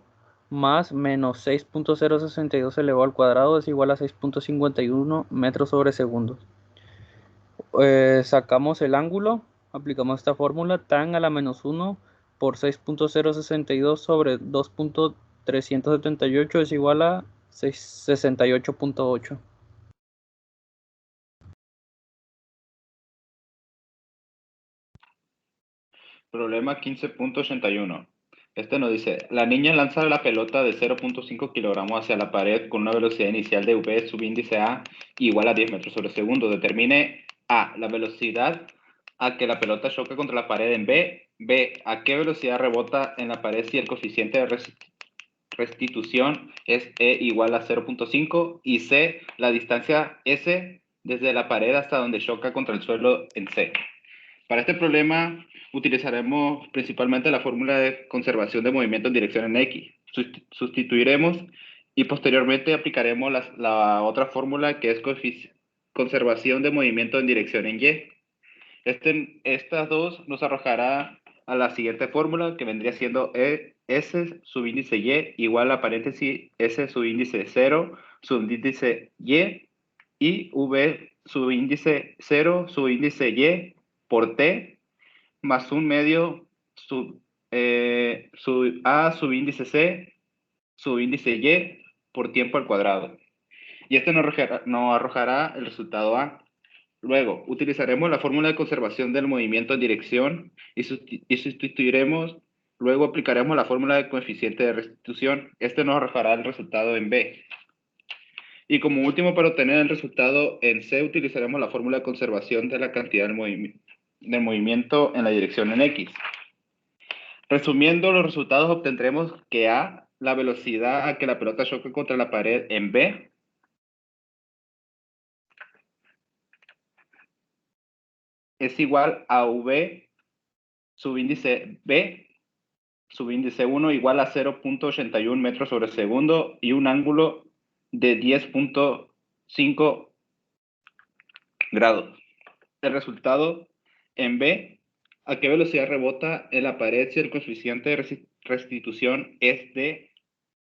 Speaker 5: más menos 6.062 elevado al cuadrado es igual a 6.51 metros sobre segundo. Sacamos el ángulo, aplicamos esta fórmula, tan a la menos 1 por 6.062 sobre 2.378 es igual a 68.8.
Speaker 6: Problema 15.81. Este nos dice, la niña lanza la pelota de 0.5 kilogramos hacia la pared con una velocidad inicial de v subíndice a igual a 10 metros sobre segundo. Determine a, la velocidad a que la pelota choca contra la pared en b, a qué velocidad rebota en la pared si el coeficiente de restitución es e igual a 0.5 y c, la distancia s desde la pared hasta donde choca contra el suelo en c. Para este problema utilizaremos principalmente la fórmula de conservación de movimiento en dirección en X. Sustituiremos y posteriormente aplicaremos la otra fórmula que es conservación de movimiento en dirección en Y. Estas dos nos arrojará a la siguiente fórmula que vendría siendo S subíndice Y igual a paréntesis S subíndice 0 subíndice y V subíndice 0 subíndice Y por T más un medio A subíndice C subíndice Y por tiempo al cuadrado. Y este nos arrojará el resultado A. Luego, utilizaremos la fórmula de conservación del movimiento en dirección y sustituiremos, luego aplicaremos la fórmula de coeficiente de restitución. Este nos arrojará el resultado en B. Y como último, para obtener el resultado en C, utilizaremos la fórmula de conservación de la cantidad del movimiento en la dirección en X. Resumiendo los resultados, obtendremos que A, la velocidad a que la pelota choca contra la pared en B, es igual a V subíndice B, subíndice 1 igual a 0.81 metros sobre segundo y un ángulo de 10.5 grados. El resultado en B, a qué velocidad rebota en la pared si el coeficiente de restitución es de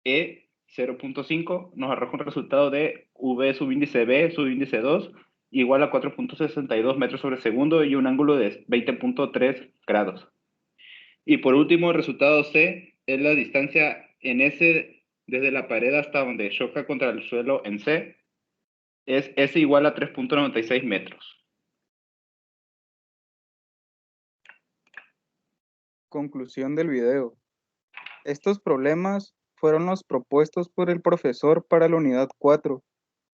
Speaker 6: E 0.5, nos arroja un resultado de V subíndice B subíndice 2 igual a 4.62 metros sobre segundo y un ángulo de 20.3 grados. Y por último, el resultado C es la distancia en S desde la pared hasta donde choca contra el suelo en C es S igual a 3.96 metros.
Speaker 1: Conclusión del video. Estos problemas fueron los propuestos por el profesor para la unidad 4,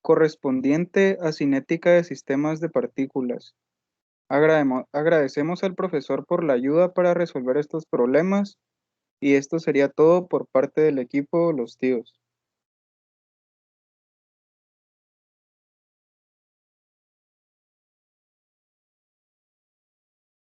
Speaker 1: correspondiente a cinética de sistemas de partículas. Agradecemos al profesor por la ayuda para resolver estos problemas y esto sería todo por parte del equipo Los Tíos.